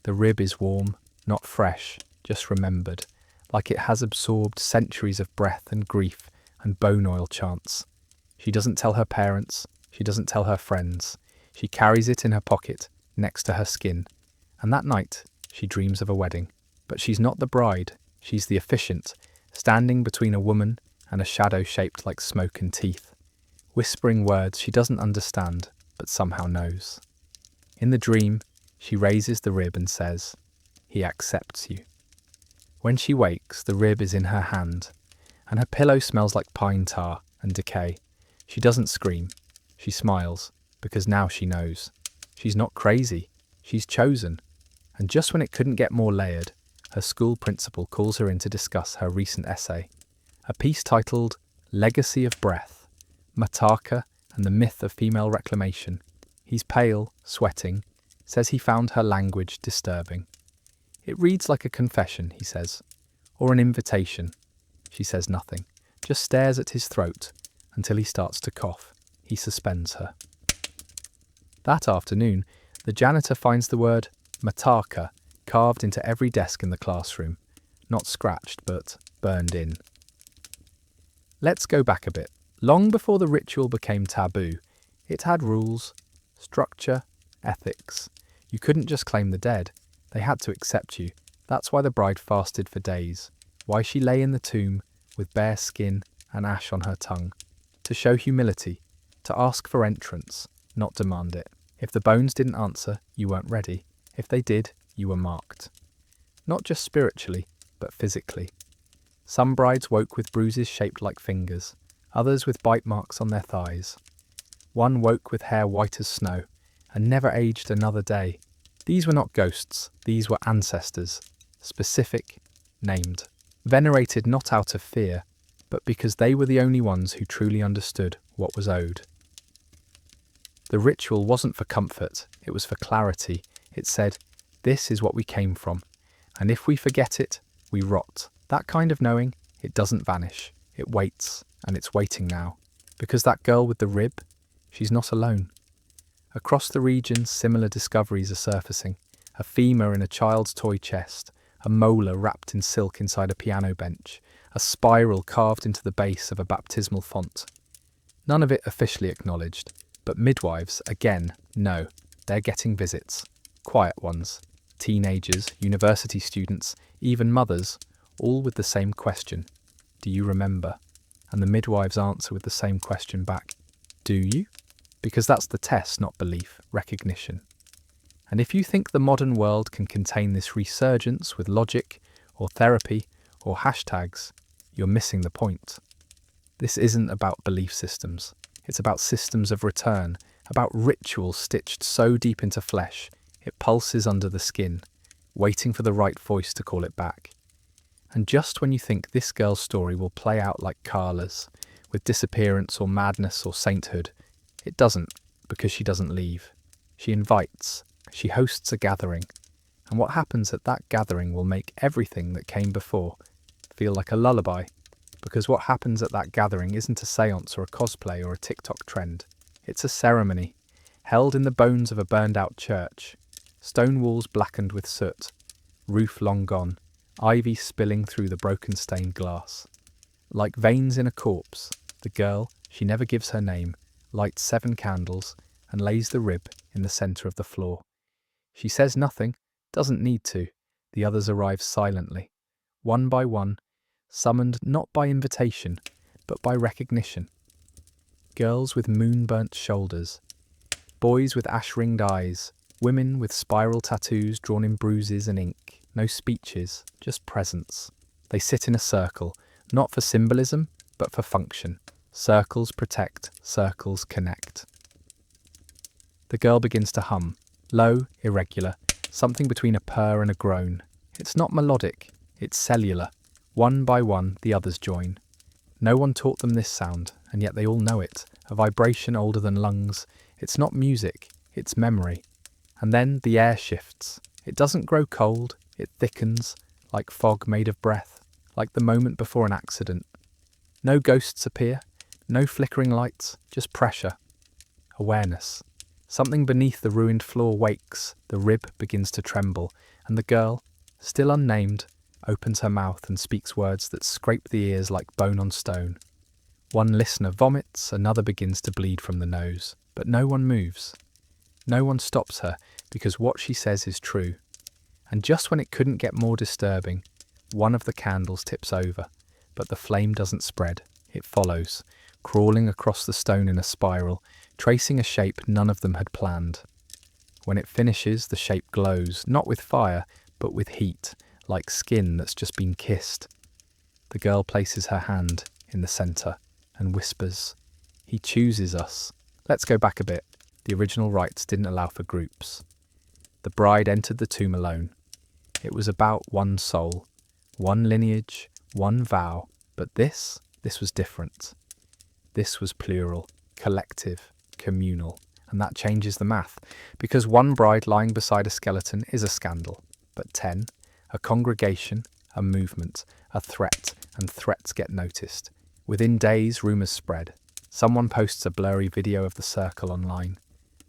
The rib is warm, not fresh, just remembered, like it has absorbed centuries of breath and grief and bone oil chants. She doesn't tell her parents, she doesn't tell her friends. She carries it in her pocket, next to her skin. And that night, she dreams of a wedding. But she's not the bride, she's the officiant, standing between a woman and a shadow shaped like smoke and teeth, whispering words she doesn't understand, but somehow knows. In the dream, she raises the rib and says, "He accepts you." When she wakes, the rib is in her hand, and her pillow smells like pine tar and decay. She doesn't scream. She smiles, because now she knows. She's not crazy. She's chosen. And just when it couldn't get more layered, her school principal calls her in to discuss her recent essay, a piece titled Legacy of Breath, Mataka and the Myth of Female Reclamation. He's pale, sweating, says he found her language disturbing. It reads like a confession, he says, or an invitation. She says nothing, just stares at his throat until he starts to cough. He suspends her. That afternoon, the janitor finds the word mataka carved into every desk in the classroom, not scratched but burned in. Let's go back a bit. Long before the ritual became taboo, it had rules, structure, ethics. You couldn't just claim the dead. They had to accept you. That's why the bride fasted for days. Why she lay in the tomb with bare skin and ash on her tongue. To show humility. To ask for entrance, not demand it. If the bones didn't answer, you weren't ready. If they did, you were marked. Not just spiritually, but physically. Some brides woke with bruises shaped like fingers, others with bite marks on their thighs. One woke with hair white as snow, and never aged another day. These were not ghosts, these were ancestors, specific, named, venerated not out of fear, but because they were the only ones who truly understood what was owed. The ritual wasn't for comfort, it was for clarity. It said, this is what we came from, and if we forget it, we rot. That kind of knowing, it doesn't vanish, it waits, and it's waiting now. Because that girl with the rib, she's not alone. Across the region, similar discoveries are surfacing. A femur in a child's toy chest, a molar wrapped in silk inside a piano bench, a spiral carved into the base of a baptismal font. None of it officially acknowledged, but midwives, again, know. They're getting visits. Quiet ones. Teenagers, university students, even mothers, all with the same question. Do you remember? And the midwives answer with the same question back. Do you? Because that's the test, not belief, recognition. And if you think the modern world can contain this resurgence with logic, or therapy, or hashtags, you're missing the point. This isn't about belief systems. It's about systems of return, about rituals stitched so deep into flesh, it pulses under the skin, waiting for the right voice to call it back. And just when you think this girl's story will play out like Carla's, with disappearance or madness or sainthood, it doesn't, because she doesn't leave. She invites, she hosts a gathering, and what happens at that gathering will make everything that came before feel like a lullaby, because what happens at that gathering isn't a seance or a cosplay or a TikTok trend. It's a ceremony, held in the bones of a burned-out church, stone walls blackened with soot, roof long gone, ivy spilling through the broken stained glass. Like veins in a corpse, the girl, she never gives her name, lights 7 candles and lays the rib in the centre of the floor. She says nothing, doesn't need to. The others arrive silently, one by one, summoned not by invitation, but by recognition. Girls with moon-burnt shoulders, boys with ash-ringed eyes, women with spiral tattoos drawn in bruises and ink. No speeches, just presence. They sit in a circle, not for symbolism, but for function. Circles protect, circles connect. The girl begins to hum, low, irregular, something between a purr and a groan. It's not melodic, it's cellular. One by one, the others join. No one taught them this sound, and yet they all know it, a vibration older than lungs. It's not music, it's memory. And then the air shifts. It doesn't grow cold, it thickens, like fog made of breath, like the moment before an accident. No ghosts appear, no flickering lights, just pressure. Awareness. Something beneath the ruined floor wakes, the rib begins to tremble, and the girl, still unnamed, opens her mouth and speaks words that scrape the ears like bone on stone. One listener vomits, another begins to bleed from the nose, but no one moves. No one stops her, because what she says is true. And just when it couldn't get more disturbing, one of the candles tips over, but the flame doesn't spread, it follows, crawling across the stone in a spiral, tracing a shape none of them had planned. When it finishes, the shape glows, not with fire, but with heat, like skin that's just been kissed. The girl places her hand in the centre and whispers, "He chooses us. Let's go back a bit." The original rites didn't allow for groups. The bride entered the tomb alone. It was about one soul, one lineage, one vow, but this was different. This was plural, collective, communal, and that changes the math, because one bride lying beside a skeleton is a scandal, but 10, a congregation, a movement, a threat, and threats get noticed. Within days, rumours spread. Someone posts a blurry video of the circle online.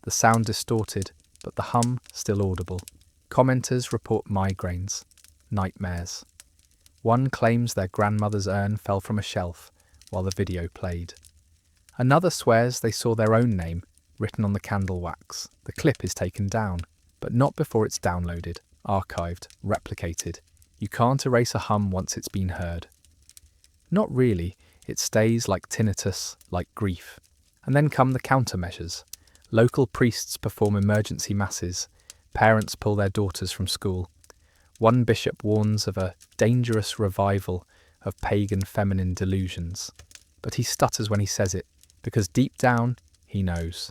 The sound distorted, but the hum still audible. Commenters report migraines, nightmares. One claims their grandmother's urn fell from a shelf while the video played. Another swears they saw their own name written on the candle wax. The clip is taken down, but not before it's downloaded, archived, replicated. You can't erase a hum once it's been heard. Not really, it stays like tinnitus, like grief. And then come the countermeasures. Local priests perform emergency masses. Parents pull their daughters from school. One bishop warns of a dangerous revival of pagan feminine delusions. But he stutters when he says it, because deep down, he knows.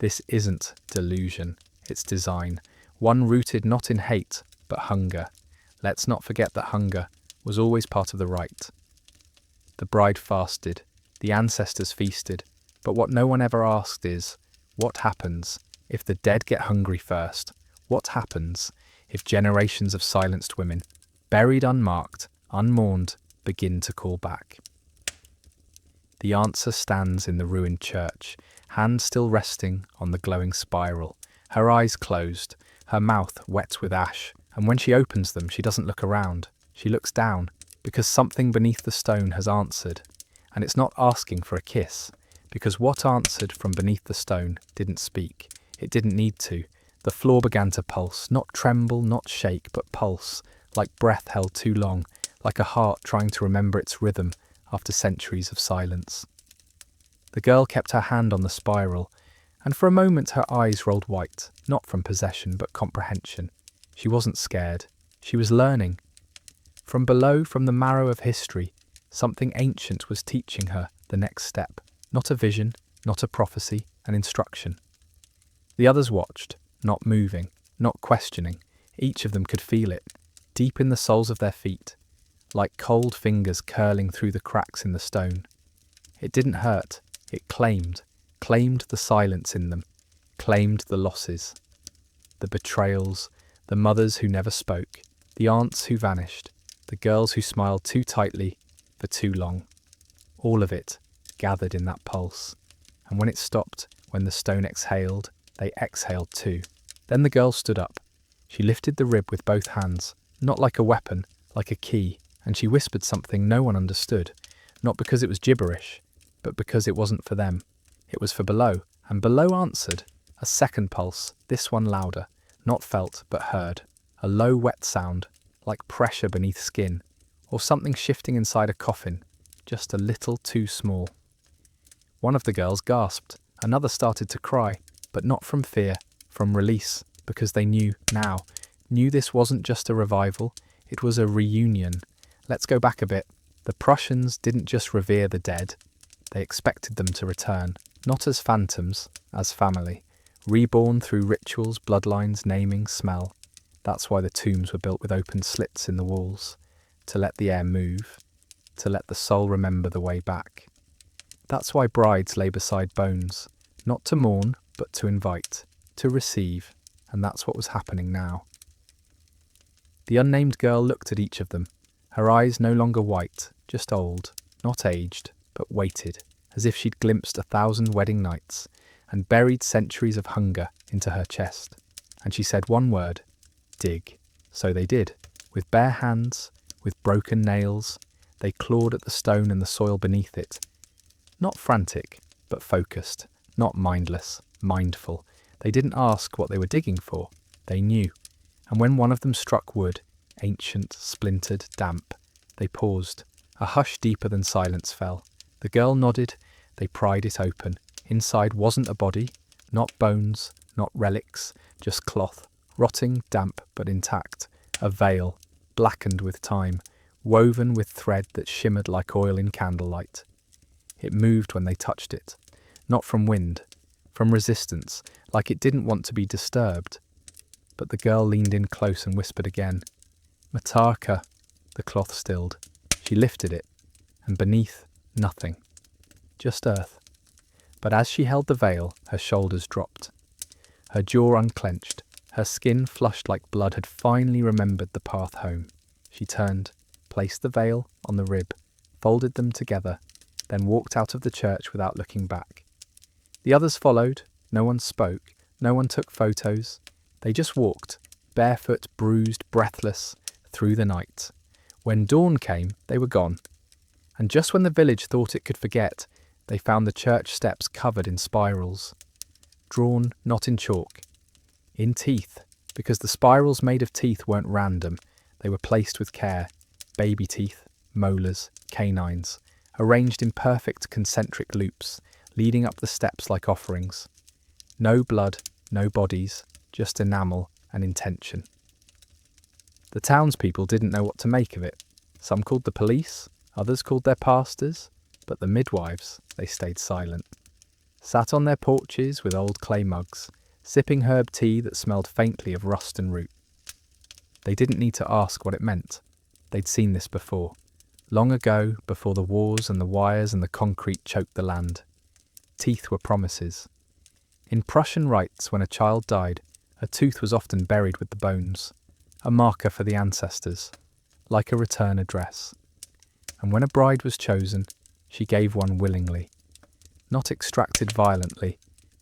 This isn't delusion, it's design. One rooted not in hate, but hunger. Let's not forget that hunger was always part of the rite. The bride fasted, the ancestors feasted, but what no one ever asked is, what happens if the dead get hungry first? What happens if generations of silenced women, buried unmarked, unmourned, begin to call back? The answer stands in the ruined church, hand still resting on the glowing spiral, her eyes closed, her mouth wet with ash, and when she opens them, she doesn't look around. She looks down, because something beneath the stone has answered, and it's not asking for a kiss, because what answered from beneath the stone didn't speak. It didn't need to. The floor began to pulse, not tremble, not shake, but pulse, like breath held too long, like a heart trying to remember its rhythm after centuries of silence. The girl kept her hand on the spiral, and for a moment her eyes rolled white, not from possession but comprehension. She wasn't scared. She was learning. From below, from the marrow of history, something ancient was teaching her the next step. Not a vision, not a prophecy, an instruction. The others watched, not moving, not questioning. Each of them could feel it, deep in the soles of their feet, like cold fingers curling through the cracks in the stone. It didn't hurt, it claimed the silence in them, claimed the losses, the betrayals, the mothers who never spoke, the aunts who vanished, the girls who smiled too tightly for too long. All of it gathered in that pulse, and when it stopped, when the stone exhaled, they exhaled too. Then the girl stood up. She lifted the rib with both hands, not like a weapon, like a key, and she whispered something no one understood, not because it was gibberish, but because it wasn't for them. It was for below, and below answered, a second pulse, this one louder, not felt but heard, a low wet sound, like pressure beneath skin, or something shifting inside a coffin, just a little too small. One of the girls gasped, another started to cry, but not from fear, from release, because they knew this wasn't just a revival, it was a reunion. Let's go back a bit. The Prussians didn't just revere the dead, they expected them to return, not as phantoms, as family. reborn through rituals, bloodlines, naming, smell. That's why the tombs were built with open slits in the walls, to let the air move, to let the soul remember the way back. That's why brides lay beside bones, not to mourn, but to invite, to receive, and that's what was happening now. The unnamed girl looked at each of them, her eyes no longer white, just old, not aged, but weighted, as if she'd glimpsed 1,000 wedding nights and buried centuries of hunger into her chest. And she said one word, dig. So they did, with bare hands, with broken nails. They clawed at the stone and the soil beneath it. Not frantic, but focused, not mindless, mindful. They didn't ask what they were digging for, they knew. And when one of them struck wood, ancient, splintered, damp, they paused. A hush deeper than silence fell. The girl nodded, they pried it open. Inside wasn't a body, not bones, not relics, just cloth, rotting, damp, but intact. A veil, blackened with time, woven with thread that shimmered like oil in candlelight. It moved when they touched it, not from wind, from resistance, like it didn't want to be disturbed. But the girl leaned in close and whispered again. Mataka. The cloth stilled. She lifted it, and beneath, nothing. Just earth. But as she held the veil, her shoulders dropped. Her jaw unclenched, her skin flushed like blood had finally remembered the path home. She turned, placed the veil on the rib, folded them together, then walked out of the church without looking back. The others followed. No one spoke, no one took photos. They just walked, barefoot, bruised, breathless, through the night. When dawn came, they were gone. And just when the village thought it could forget, they found the church steps covered in spirals. Drawn not in chalk, in teeth, because the spirals made of teeth weren't random. They were placed with care. Baby teeth, molars, canines, arranged in perfect concentric loops, leading up the steps like offerings. No blood, no bodies, just enamel and intention. The townspeople didn't know what to make of it. Some called the police, others called their pastors, but the midwives, they stayed silent. Sat on their porches with old clay mugs, sipping herb tea that smelled faintly of rust and root. They didn't need to ask what it meant. They'd seen this before. Long ago, before the wars and the wires and the concrete choked the land. Teeth were promises. In Prussian rites, when a child died, a tooth was often buried with the bones, a marker for the ancestors, like a return address. And when a bride was chosen, she gave one willingly. Not extracted violently,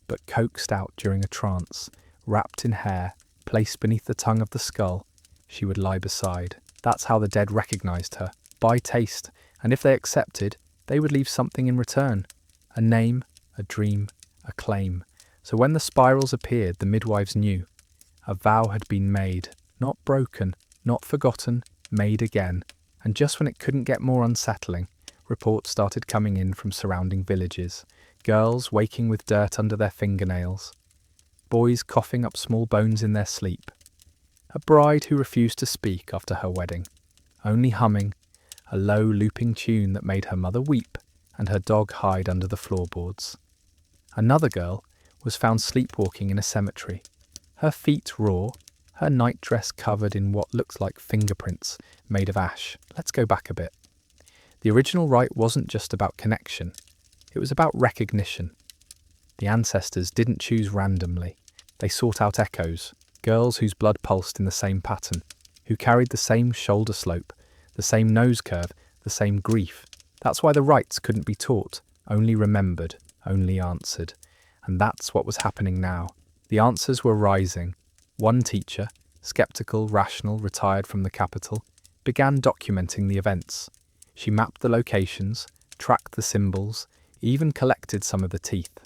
but coaxed out during a trance, wrapped in hair, placed beneath the tongue of the skull, she would lie beside. That's how the dead recognised her, by taste, and if they accepted, they would leave something in return. A name, a dream, a claim. So when the spirals appeared, the midwives knew. A vow had been made, not broken, not forgotten, made again. And just when it couldn't get more unsettling, reports started coming in from surrounding villages. Girls waking with dirt under their fingernails. Boys coughing up small bones in their sleep. A bride who refused to speak after her wedding, only humming, a low looping tune that made her mother weep and her dog hide under the floorboards. Another girl was found sleepwalking in a cemetery, her feet raw, her nightdress covered in what looked like fingerprints made of ash. Let's go back a bit. The original rite wasn't just about connection, it was about recognition. The ancestors didn't choose randomly. They sought out echoes, girls whose blood pulsed in the same pattern, who carried the same shoulder slope, the same nose curve, the same grief. That's why the rites couldn't be taught, only remembered, only answered. And that's what was happening now. The answers were rising. One teacher, skeptical, rational, retired from the capital, began documenting the events. She mapped the locations, tracked the symbols, even collected some of the teeth.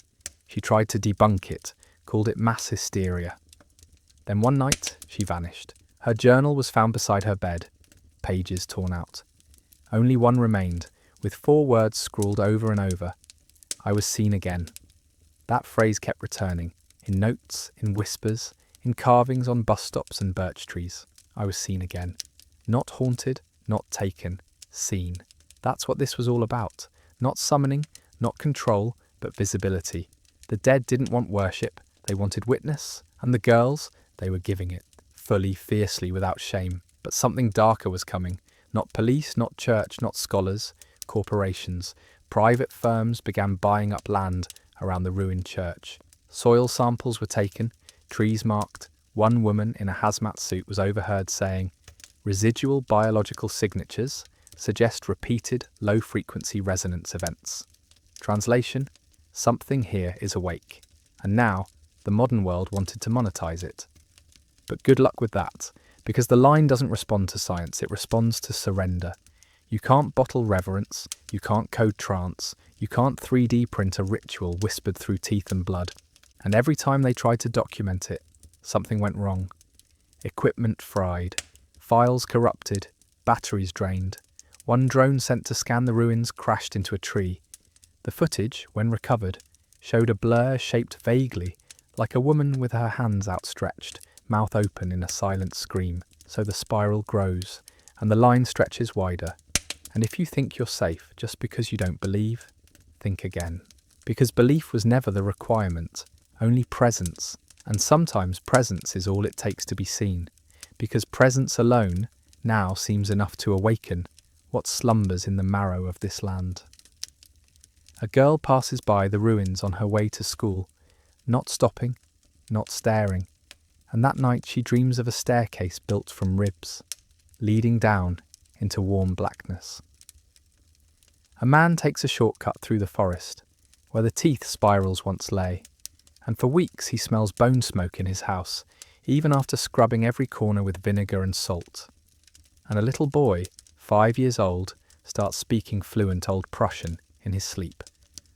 She tried to debunk it, called it mass hysteria. Then one night, she vanished. Her journal was found beside her bed, pages torn out. Only one remained, with 4 words scrawled over and over. I was seen again. That phrase kept returning, in notes, in whispers, in carvings on bus stops and birch trees. I was seen again. Not haunted, not taken, seen. That's what this was all about. Not summoning, not control, but visibility. The dead didn't want worship, They wanted witness, and the girls, they were giving it, fully, fiercely, without shame. But something darker was coming. Not police, not church, not scholars, corporations. Private firms began buying up land around the ruined church. Soil samples were taken, trees marked. One woman in a hazmat suit was overheard saying, "Residual biological signatures suggest repeated low-frequency resonance events." Translation: something here is awake. And now, the modern world wanted to monetize it. But good luck with that, because the line doesn't respond to science, it responds to surrender. You can't bottle reverence, you can't code trance, you can't 3D print a ritual whispered through teeth and blood. And every time they tried to document it, something went wrong. Equipment fried, files corrupted, batteries drained. One drone sent to scan the ruins crashed into a tree. The footage, when recovered, showed a blur shaped vaguely like a woman with her hands outstretched, mouth open in a silent scream. So the spiral grows, and the line stretches wider. And if you think you're safe just because you don't believe, think again. Because belief was never the requirement, only presence. And sometimes presence is all it takes to be seen. Because presence alone now seems enough to awaken what slumbers in the marrow of this land. A girl passes by the ruins on her way to school, not stopping, not staring. And that night she dreams of a staircase built from ribs, leading down into warm blackness. A man takes a shortcut through the forest, where the teeth spirals once lay, and for weeks he smells bone smoke in his house, even after scrubbing every corner with vinegar and salt. And a little boy, 5 years old, starts speaking fluent Old Prussian in his sleep,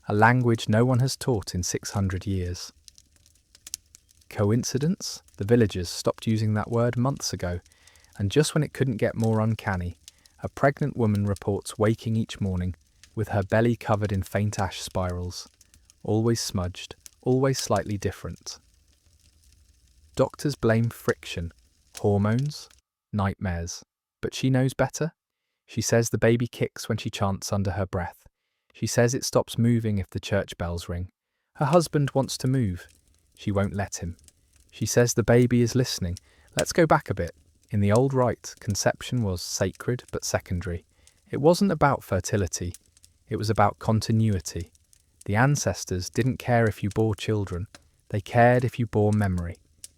a language no one has taught in 600 years. Coincidence? The villagers stopped using that word months ago, and just when it couldn't get more uncanny, a pregnant woman reports waking each morning with her belly covered in faint ash spirals, always smudged, always slightly different. Doctors blame friction, hormones, nightmares, but she knows better. She says the baby kicks when she chants under her breath. She says it stops moving if the church bells ring. Her husband wants to move. She won't let him. She says the baby is listening. Let's go back a bit. In the old rite, conception was sacred but secondary. It wasn't about fertility. It was about continuity. The ancestors didn't care if you bore children. They cared if you bore memory.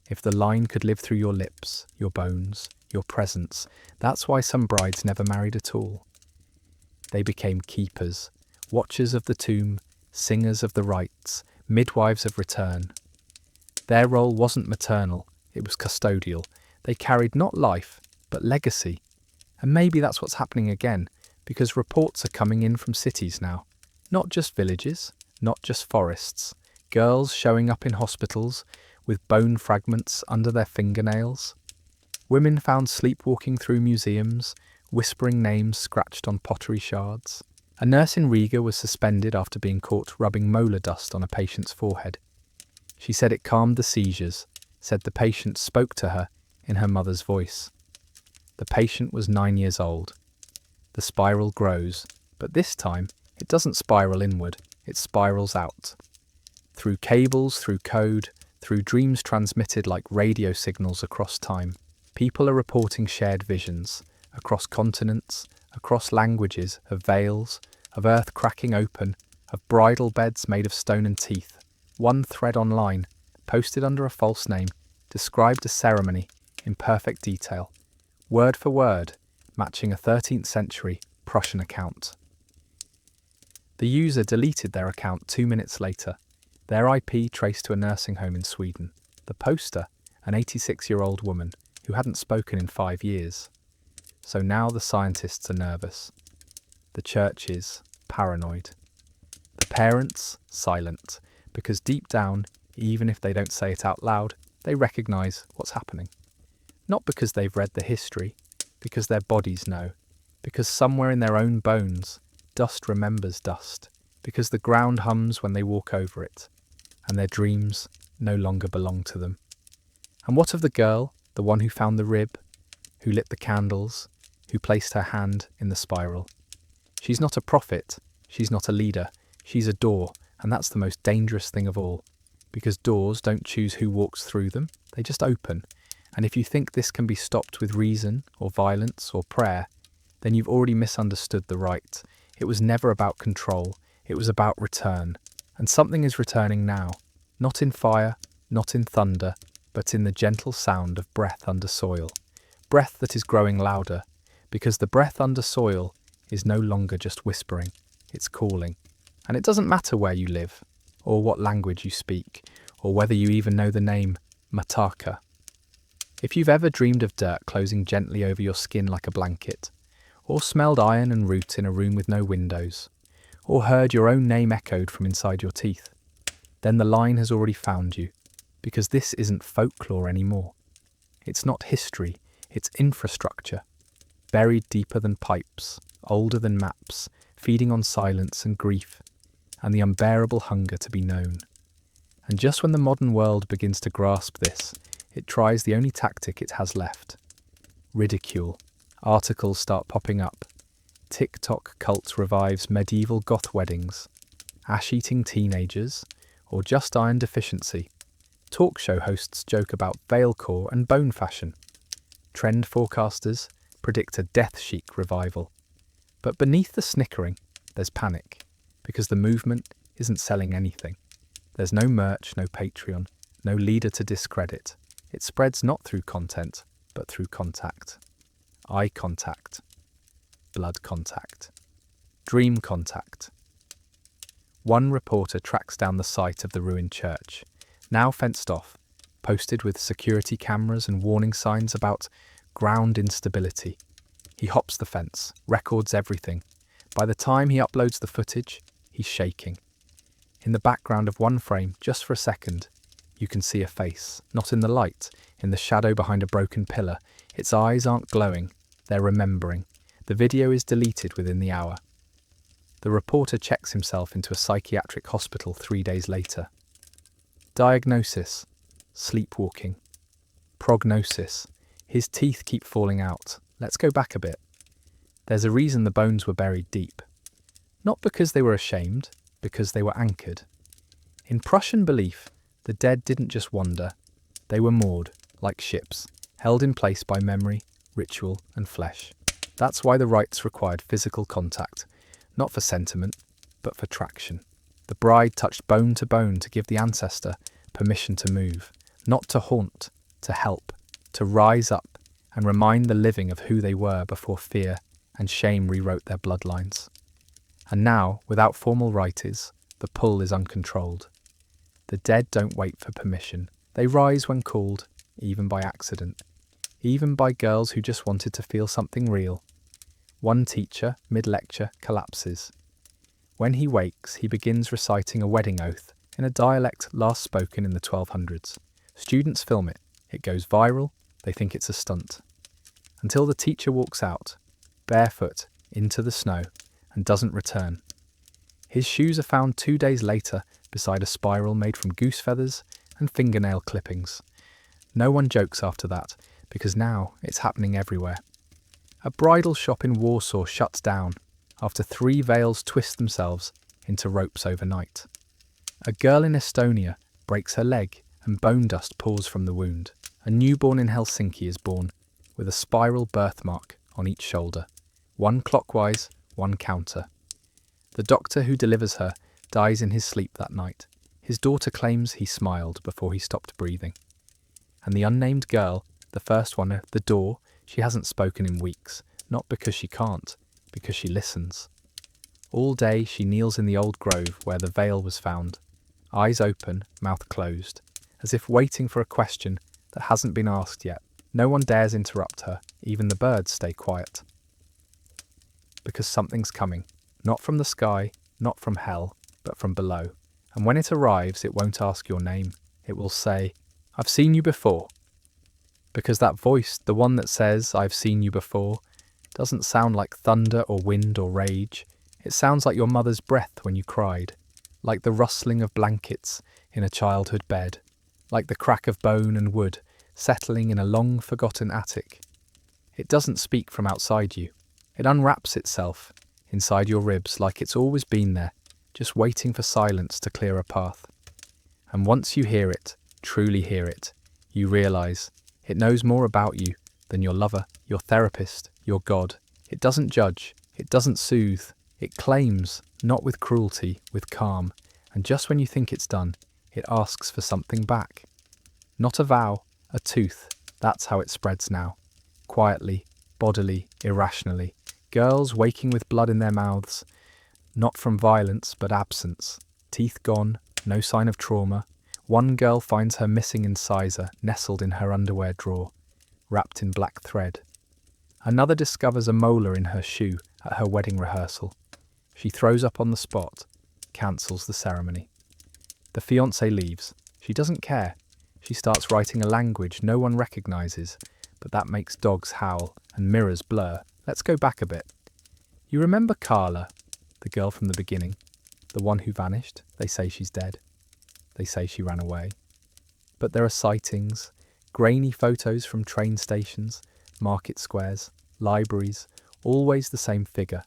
If the line could live through your lips, your bones, your presence. That's why some brides never married at all. They became keepers, watchers of the tomb, singers of the rites, midwives of return. Their role wasn't maternal, it was custodial. They carried not life, but legacy. And maybe that's what's happening again, because reports are coming in from cities now. Not just villages, not just forests. Girls showing up in hospitals with bone fragments under their fingernails. Women found sleepwalking through museums, whispering names scratched on pottery shards. A nurse in Riga was suspended after being caught rubbing molar dust on a patient's forehead. She said it calmed the seizures, said the patient spoke to her in her mother's voice. The patient was 9 years old. The spiral grows, but this time it doesn't spiral inward, it spirals out. Through cables, through code, through dreams transmitted like radio signals across time. People are reporting shared visions, across continents, across languages, of veils, of earth cracking open, of bridal beds made of stone and teeth. One thread online, posted under a false name, described a ceremony in perfect detail, word for word, matching a 13th century Prussian account. The user deleted their account 2 minutes later, their IP traced to a nursing home in Sweden. The poster, an 86-year-old woman who hadn't spoken in 5 years. So now the scientists are nervous. The church is paranoid. The parents, silent, because deep down, even if they don't say it out loud, they recognise what's happening. Not because they've read the history, because their bodies know, because somewhere in their own bones, dust remembers dust, because the ground hums when they walk over it, and their dreams no longer belong to them. And what of the girl, the one who found the rib, who lit the candles, who placed her hand in the spiral? She's not a prophet, she's not a leader, she's a door, and that's the most dangerous thing of all. Because doors don't choose who walks through them, they just open. And if you think this can be stopped with reason or violence or prayer, then you've already misunderstood the rite. It was never about control, it was about return. And something is returning now, not in fire, not in thunder, but in the gentle sound of breath under soil. Breath that is growing louder, because the breath under soil is no longer just whispering, it's calling. And it doesn't matter where you live, or what language you speak, or whether you even know the name Mataka. If you've ever dreamed of dirt closing gently over your skin like a blanket, or smelled iron and root in a room with no windows, or heard your own name echoed from inside your teeth, then the line has already found you, because this isn't folklore anymore. It's not history, it's infrastructure, buried deeper than pipes, older than maps, feeding on silence and grief, and the unbearable hunger to be known. And just when the modern world begins to grasp this, it tries the only tactic it has left. Ridicule. Articles start popping up. TikTok cult revives medieval goth weddings. Ash-eating teenagers, or just iron deficiency. Talk show hosts joke about veilcore and bone fashion. Trend forecasters predict a death chic revival. But beneath the snickering, there's panic, because the movement isn't selling anything. There's no merch, no Patreon, no leader to discredit. It spreads not through content, but through contact. Eye contact. Blood contact. Dream contact. One reporter tracks down the site of the ruined church, now fenced off, posted with security cameras and warning signs about ground instability. He hops the fence, records everything. By the time he uploads the footage, he's shaking. In the background of one frame, just for a second, you can see a face, not in the light, in the shadow behind a broken pillar. Its eyes aren't glowing, they're remembering. The video is deleted within the hour. The reporter checks himself into a psychiatric hospital 3 days later. Diagnosis: sleepwalking. Prognosis: his teeth keep falling out. Let's go back a bit. There's a reason the bones were buried deep. Not because they were ashamed, because they were anchored. In Prussian belief, the dead didn't just wander. They were moored, like ships, held in place by memory, ritual, and flesh. That's why the rites required physical contact, not for sentiment, but for traction. The bride touched bone to give the ancestor permission to move, not to haunt, to help, to rise up and remind the living of who they were before fear and shame rewrote their bloodlines. And now, without formal rites, the pull is uncontrolled. The dead don't wait for permission. They rise when called, even by accident. Even by girls who just wanted to feel something real. One teacher, mid-lecture, collapses. When he wakes, he begins reciting a wedding oath in a dialect last spoken in the 1200s. Students film it. It goes viral. They think it's a stunt. Until the teacher walks out, barefoot, into the snow, and doesn't return. His shoes are found 2 days later beside a spiral made from goose feathers and fingernail clippings. No one jokes after that, because now it's happening everywhere. A bridal shop in Warsaw shuts down after 3 veils twist themselves into ropes overnight. A girl in Estonia breaks her leg and bone dust pours from the wound. A newborn in Helsinki is born with a spiral birthmark on each shoulder. One clockwise, one counter. The doctor who delivers her dies in his sleep that night. His daughter claims he smiled before he stopped breathing. And the unnamed girl, the first one at the door, she hasn't spoken in weeks, not because she can't, because she listens. All day she kneels in the old grove where the veil was found, eyes open, mouth closed, as if waiting for a question that hasn't been asked yet. No one dares interrupt her, even the birds stay quiet. Because something's coming, not from the sky, not from hell, but from below. And when it arrives, it won't ask your name. It will say, "I've seen you before." Because that voice, the one that says, "I've seen you before," doesn't sound like thunder or wind or rage. It sounds like your mother's breath when you cried, like the rustling of blankets in a childhood bed, like the crack of bone and wood settling in a long-forgotten attic. It doesn't speak from outside you. It unwraps itself inside your ribs like it's always been there, just waiting for silence to clear a path. And once you hear it, truly hear it, you realize it knows more about you than your lover, your therapist, your God. It doesn't judge, it doesn't soothe, it claims, not with cruelty, with calm. And just when you think it's done, it asks for something back. Not a vow, a tooth. That's how it spreads now. Quietly, bodily, irrationally. Girls waking with blood in their mouths, not from violence but absence. Teeth gone, no sign of trauma. One girl finds her missing incisor nestled in her underwear drawer, wrapped in black thread. Another discovers a molar in her shoe at her wedding rehearsal. She throws up on the spot, cancels the ceremony. The fiancé leaves. She doesn't care. She starts writing a language no one recognizes, but that makes dogs howl and mirrors blur. Let's go back a bit. You remember Carla, the girl from the beginning? The one who vanished? They say she's dead. They say she ran away. But there are sightings, grainy photos from train stations, market squares, libraries, always the same figure.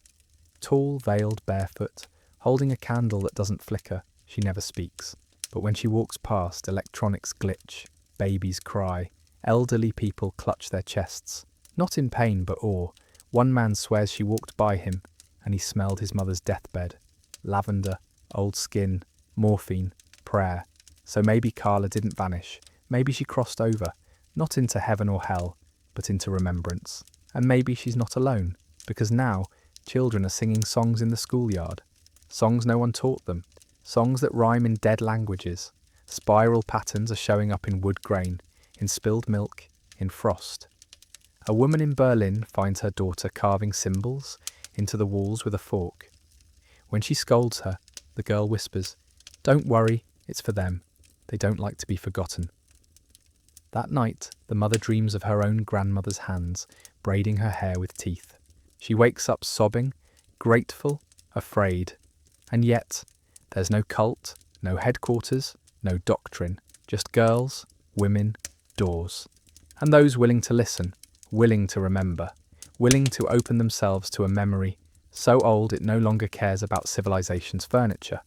Tall, veiled, barefoot, holding a candle that doesn't flicker. She never speaks. But when she walks past, electronics glitch, babies cry, elderly people clutch their chests. Not in pain, but awe. One man swears she walked by him, and he smelled his mother's deathbed. Lavender, old skin, morphine, prayer. So maybe Carla didn't vanish. Maybe she crossed over, not into heaven or hell, but into remembrance. And maybe she's not alone, because now children are singing songs in the schoolyard. Songs no one taught them. Songs that rhyme in dead languages. Spiral patterns are showing up in wood grain, in spilled milk, in frost. A woman in Berlin finds her daughter carving symbols into the walls with a fork. When she scolds her, the girl whispers, "Don't worry, it's for them. They don't like to be forgotten." That night, the mother dreams of her own grandmother's hands, braiding her hair with teeth. She wakes up sobbing, grateful, afraid. And yet, there's no cult, no headquarters, no doctrine, just girls, women, doors. And those willing to listen, willing to remember, willing to open themselves to a memory so old it no longer cares about civilization's furniture.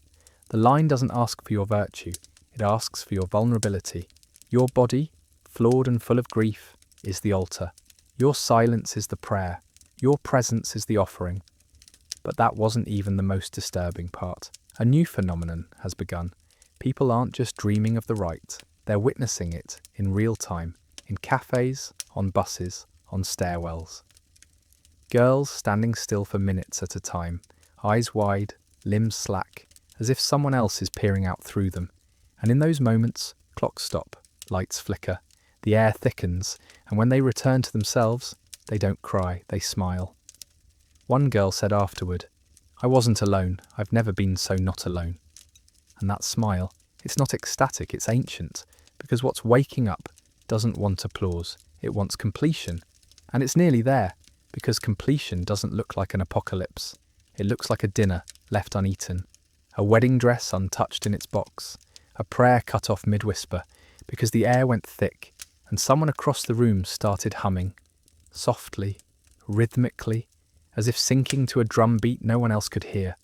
The line doesn't ask for your virtue, it asks for your vulnerability. Your body, flawed and full of grief, is the altar. Your silence is the prayer. Your presence is the offering. But that wasn't even the most disturbing part. A new phenomenon has begun. People aren't just dreaming of the right, they're witnessing it in real time, in cafes, on buses, on stairwells. Girls standing still for minutes at a time, eyes wide, limbs slack, as if someone else is peering out through them. And in those moments, clocks stop, lights flicker, the air thickens, and when they return to themselves, they don't cry, they smile. One girl said afterward, "I wasn't alone, I've never been so not alone." And that smile, it's not ecstatic, it's ancient, because what's waking up doesn't want applause, it wants completion. And it's nearly there, because completion doesn't look like an apocalypse. It looks like a dinner left uneaten, a wedding dress untouched in its box, a prayer cut off mid-whisper, because the air went thick, and someone across the room started humming, softly, rhythmically, as if syncing to a drum beat no one else could hear.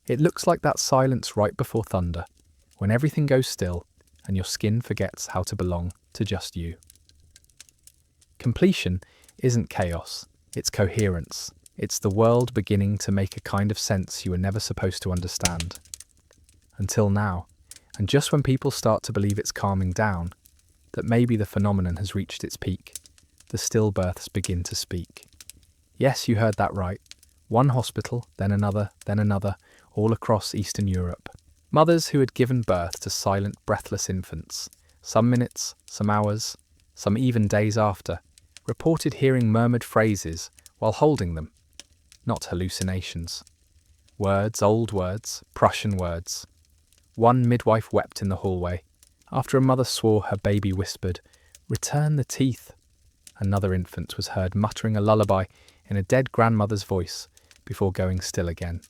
It looks like that silence right before thunder, when everything goes still and your skin forgets how to belong to just you. Completion isn't chaos, it's coherence. It's the world beginning to make a kind of sense you were never supposed to understand. Until now, and just when people start to believe it's calming down, that maybe the phenomenon has reached its peak, the stillbirths begin to speak. Yes, you heard that right. One hospital, then another, all across Eastern Europe. Mothers who had given birth to silent, breathless infants, some minutes, some hours, some even days after, reported hearing murmured phrases while holding them. Not hallucinations. Words, old words, Prussian words. One midwife wept in the hallway. After a mother swore, her baby whispered, "Return the teeth." Another infant was heard muttering a lullaby in a dead grandmother's voice before going still again.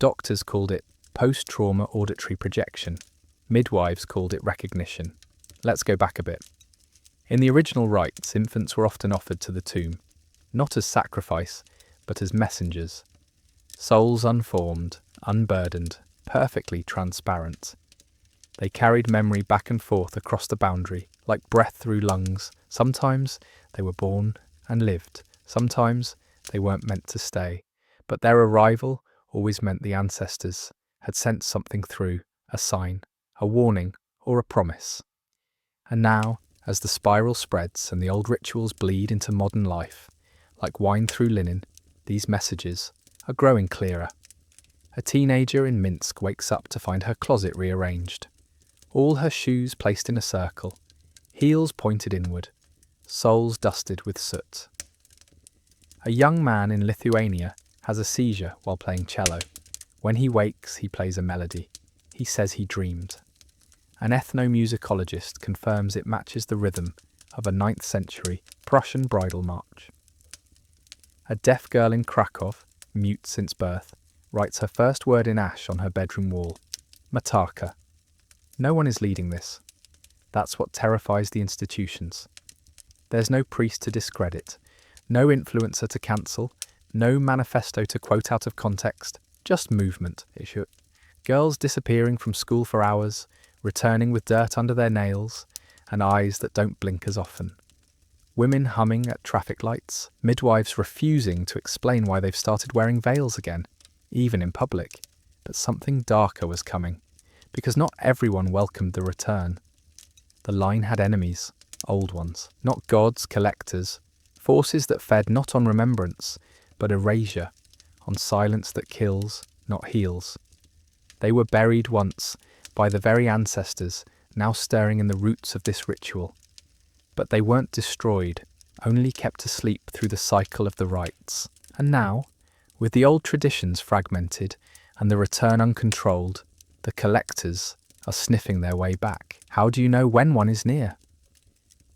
Doctors called it post-trauma auditory projection. Midwives called it recognition. Let's go back a bit. In the original rites, infants were often offered to the tomb, not as sacrifice, but as messengers. Souls unformed, unburdened, perfectly transparent. They carried memory back and forth across the boundary, like breath through lungs. Sometimes they were born and lived. Sometimes they weren't meant to stay. But their arrival always meant the ancestors had sent something through, a sign, a warning, or a promise. And now, as the spiral spreads and the old rituals bleed into modern life, like wine through linen, these messages are growing clearer. A teenager in Minsk wakes up to find her closet rearranged. All her shoes placed in a circle, heels pointed inward, soles dusted with soot. A young man in Lithuania has a seizure while playing cello. When he wakes, he plays a melody. He says he dreamed. An ethnomusicologist confirms it matches the rhythm of a 9th century Prussian bridal march. A deaf girl in Krakow, mute since birth, writes her first word in ash on her bedroom wall, Matarka. No one is leading this. That's what terrifies the institutions. There's no priest to discredit, no influencer to cancel, no manifesto to quote out of context, just movement. Girls disappearing from school for hours, returning with dirt under their nails, and eyes that don't blink as often. Women humming at traffic lights, midwives refusing to explain why they've started wearing veils again, even in public. But something darker was coming, because not everyone welcomed the return. The line had enemies, old ones, not gods, collectors, forces that fed not on remembrance, but erasure, on silence that kills, not heals. They were buried once by the very ancestors now stirring in the roots of this ritual. But they weren't destroyed, only kept asleep through the cycle of the rites. And now, with the old traditions fragmented and the return uncontrolled, the collectors are sniffing their way back. How do you know when one is near?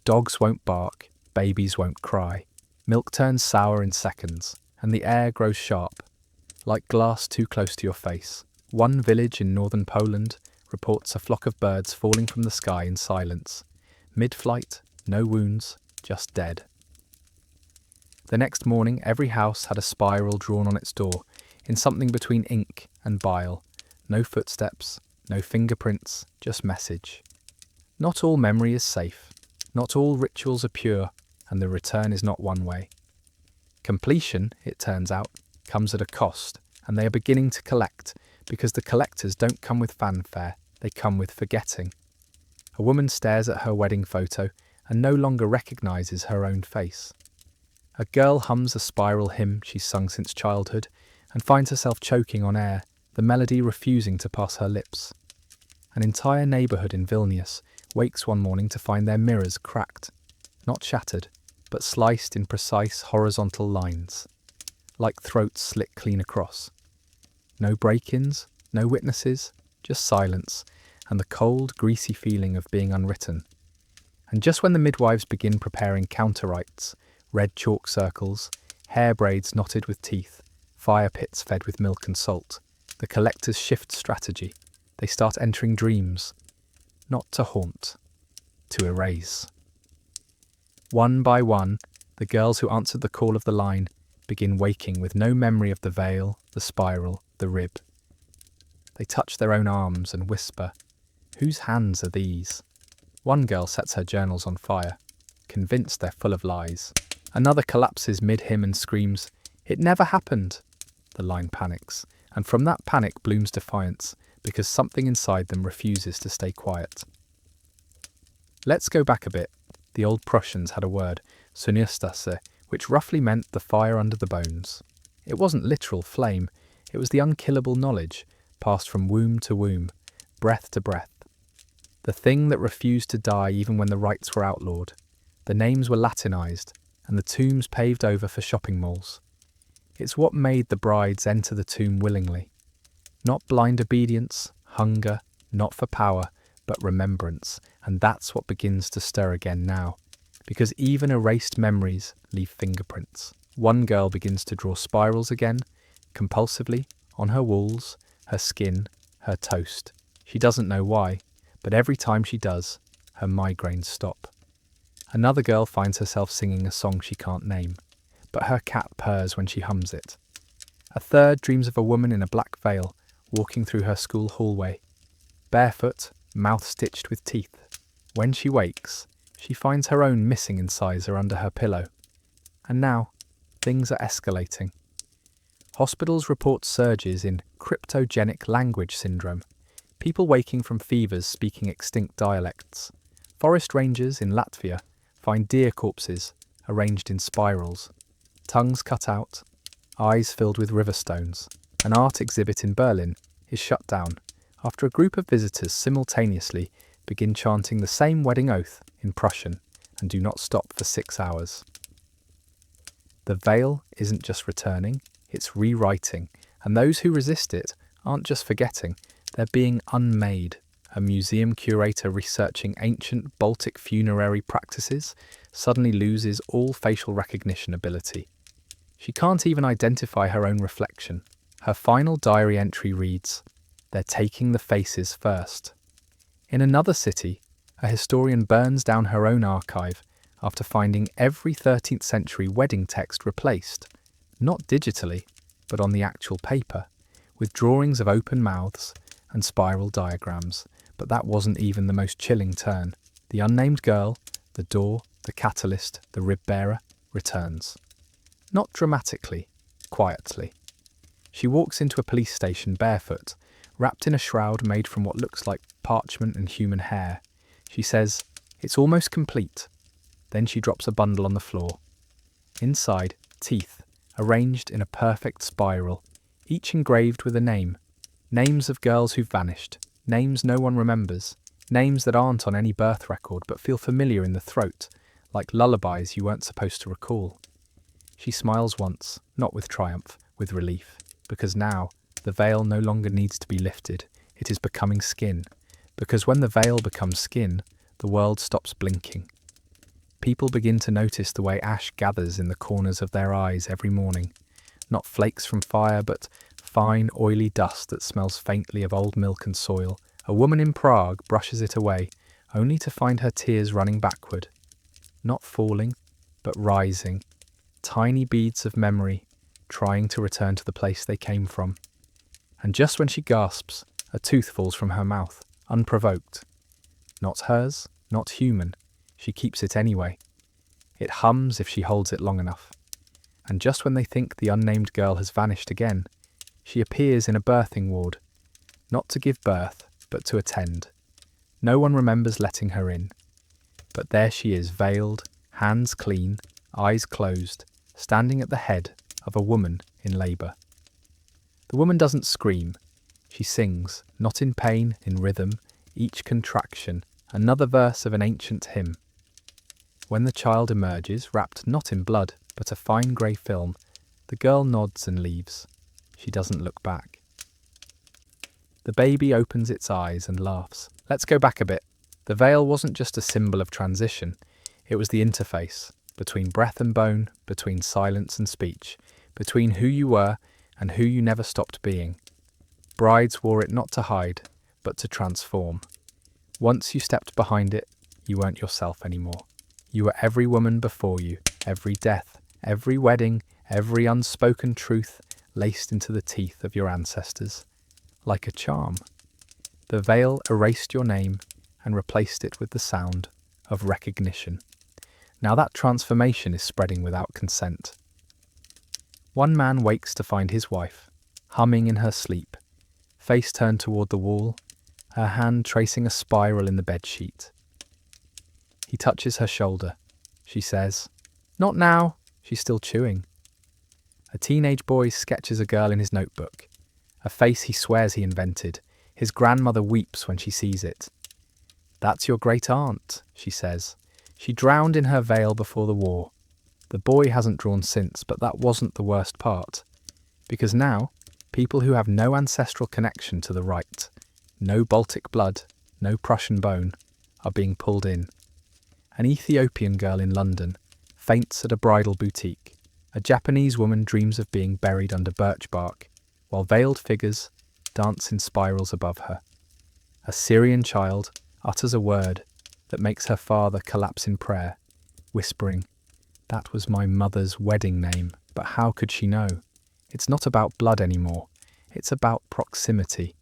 Dogs won't bark, babies won't cry. Milk turns sour in seconds, and the air grows sharp, like glass too close to your face. One village in northern Poland reports a flock of birds falling from the sky in silence. Mid-flight, no wounds, just dead. The next morning, every house had a spiral drawn on its door, in something between ink and bile. No footsteps, no fingerprints, just message. Not all memory is safe. Not all rituals are pure, and the return is not one way. Completion, it turns out, comes at a cost, and they are beginning to collect, because the collectors don't come with fanfare, they come with forgetting. A woman stares at her wedding photo and no longer recognises her own face. A girl hums a spiral hymn she's sung since childhood and finds herself choking on air, the melody refusing to pass her lips. An entire neighbourhood in Vilnius wakes one morning to find their mirrors cracked, not shattered, but sliced in precise horizontal lines, like throats slit clean across. No break-ins, no witnesses, just silence, and the cold, greasy feeling of being unwritten. And just when the midwives begin preparing counter-rites, red chalk circles, hair braids knotted with teeth, fire pits fed with milk and salt, the collectors shift strategy. They start entering dreams, not to haunt, to erase. One by one, the girls who answered the call of the line begin waking with no memory of the veil, the spiral, the rib. They touch their own arms and whisper, "Whose hands are these?" One girl sets her journals on fire, convinced they're full of lies. Another collapses mid-hymn and screams, "It never happened!" The line panics, and from that panic blooms defiance, because something inside them refuses to stay quiet. Let's go back a bit. The old Prussians had a word, Sonnenstase, which roughly meant the fire under the bones. It wasn't literal flame, it was the unkillable knowledge, passed from womb to womb, breath to breath. The thing that refused to die even when the rites were outlawed. The names were Latinized, and the tombs paved over for shopping malls. It's what made the brides enter the tomb willingly. Not blind obedience, hunger, not for power, but remembrance, and that's what begins to stir again now. Because even erased memories leave fingerprints. One girl begins to draw spirals again, compulsively, on her walls, her skin, her toast. She doesn't know why, but every time she does, her migraines stop. Another girl finds herself singing a song she can't name, but her cat purrs when she hums it. A third dreams of a woman in a black veil walking through her school hallway. Barefoot, mouth stitched with teeth. When she wakes, she finds her own missing incisor under her pillow. And now, things are escalating. Hospitals report surges in cryptogenic language syndrome, people waking from fevers speaking extinct dialects. Forest rangers in Latvia find deer corpses arranged in spirals, tongues cut out, eyes filled with river stones. An art exhibit in Berlin is shut down after a group of visitors simultaneously begin chanting the same wedding oath in Prussian and do not stop for 6 hours. The veil isn't just returning, it's rewriting, and those who resist it aren't just forgetting, they're being unmade. A museum curator researching ancient Baltic funerary practices suddenly loses all facial recognition ability. She can't even identify her own reflection. Her final diary entry reads, "They're taking the faces first." In another city, a historian burns down her own archive after finding every 13th century wedding text replaced, not digitally, but on the actual paper, with drawings of open mouths and spiral diagrams. But that wasn't even the most chilling turn. The unnamed girl, the door, the catalyst, the rib bearer, returns. Not dramatically, quietly. She walks into a police station barefoot, wrapped in a shroud made from what looks like parchment and human hair. She says, "It's almost complete." Then she drops a bundle on the floor. Inside, teeth, arranged in a perfect spiral, each engraved with a name. Names of girls who've vanished. Names no one remembers. Names that aren't on any birth record but feel familiar in the throat, like lullabies you weren't supposed to recall. She smiles once, not with triumph, with relief, because now the veil no longer needs to be lifted. It is becoming skin. Because when the veil becomes skin, the world stops blinking. People begin to notice the way ash gathers in the corners of their eyes every morning. Not flakes from fire, but fine, oily dust that smells faintly of old milk and soil. A woman in Prague brushes it away, only to find her tears running backward. Not falling, but rising. Tiny beads of memory, trying to return to the place they came from. And just when she gasps, a tooth falls from her mouth, unprovoked. Not hers, not human. She keeps it anyway. It hums if she holds it long enough. And just when they think the unnamed girl has vanished again, she appears in a birthing ward. Not to give birth, but to attend. No one remembers letting her in. But there she is, veiled, hands clean, eyes closed, standing at the head of a woman in labour. The woman doesn't scream. She sings, not in pain, in rhythm, each contraction, another verse of an ancient hymn. When the child emerges, wrapped not in blood, but a fine grey film, the girl nods and leaves. She doesn't look back. The baby opens its eyes and laughs. Let's go back a bit. The veil wasn't just a symbol of transition. It was the interface between breath and bone, between silence and speech, between who you were and who you never stopped being. Brides wore it not to hide, but to transform. Once you stepped behind it, you weren't yourself anymore. You were every woman before you, every death, every wedding, every unspoken truth laced into the teeth of your ancestors. Like a charm. The veil erased your name and replaced it with the sound of recognition. Now that transformation is spreading without consent. One man wakes to find his wife, humming in her sleep, face turned toward the wall, her hand tracing a spiral in the bedsheet. He touches her shoulder. She says, "Not now." She's still chewing. A teenage boy sketches a girl in his notebook, a face he swears he invented. His grandmother weeps when she sees it. "That's your great aunt," she says. "She drowned in her veil before the war." The boy hasn't drawn since, but that wasn't the worst part. Because now, people who have no ancestral connection to the right, no Baltic blood, no Prussian bone, are being pulled in. An Ethiopian girl in London faints at a bridal boutique. A Japanese woman dreams of being buried under birch bark, while veiled figures dance in spirals above her. A Syrian child utters a word that makes her father collapse in prayer, whispering, "That was my mother's wedding name, but how could she know?" It's not about blood anymore. It's about proximity.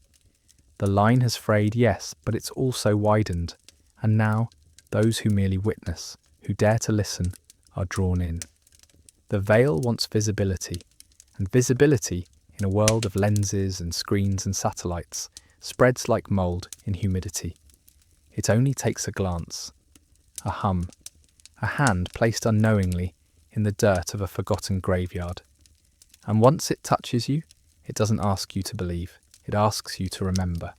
The line has frayed, yes, but it's also widened. And now, those who merely witness, who dare to listen, are drawn in. The veil wants visibility, and visibility, in a world of lenses and screens and satellites, spreads like mould in humidity. It only takes a glance, a hum, a hand placed unknowingly in the dirt of a forgotten graveyard. And once it touches you, it doesn't ask you to believe, it asks you to remember.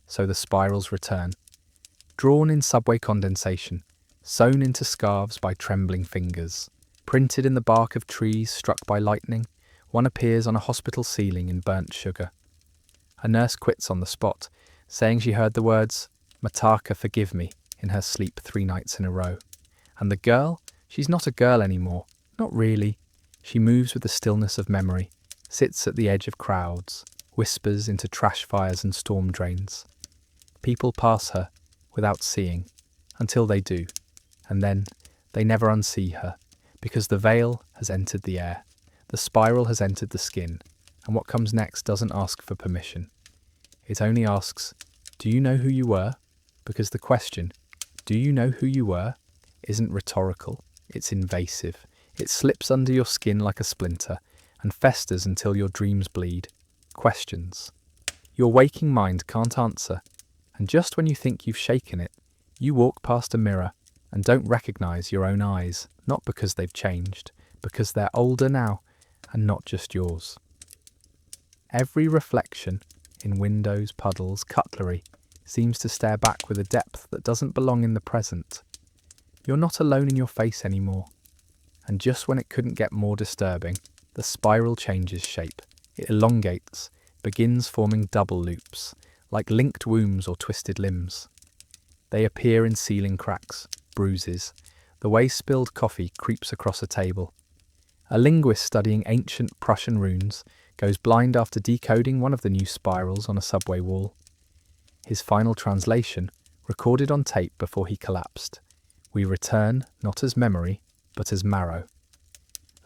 So the spirals return, drawn in subway condensation, sewn into scarves by trembling fingers, printed in the bark of trees struck by lightning. One appears on a hospital ceiling in burnt sugar. A nurse quits on the spot, saying she heard the words, "Mataka, forgive me," in her sleep 3 nights in a row. And the girl? She's not a girl anymore. Not really. She moves with the stillness of memory, sits at the edge of crowds, whispers into trash fires and storm drains. People pass her without seeing, until they do, and then they never unsee her, because the veil has entered the air, the spiral has entered the skin, and what comes next doesn't ask for permission. It only asks, "Do you know who you were?" Because the question, "Do you know who you were?" isn't rhetorical, it's invasive. It slips under your skin like a splinter and festers until your dreams bleed. Questions. Your waking mind can't answer, and just when you think you've shaken it, you walk past a mirror and don't recognize your own eyes, not because they've changed, because they're older now, and not just yours. Every reflection, in windows, puddles, cutlery, seems to stare back with a depth that doesn't belong in the present. You're not alone in your face anymore. And just when it couldn't get more disturbing, the spiral changes shape. It elongates, begins forming double loops, like linked wombs or twisted limbs. They appear in ceiling cracks, bruises, the way spilled coffee creeps across a table. A linguist studying ancient Prussian runes goes blind after decoding one of the new spirals on a subway wall. His final translation, recorded on tape before he collapsed. We return, not as memory, but as marrow.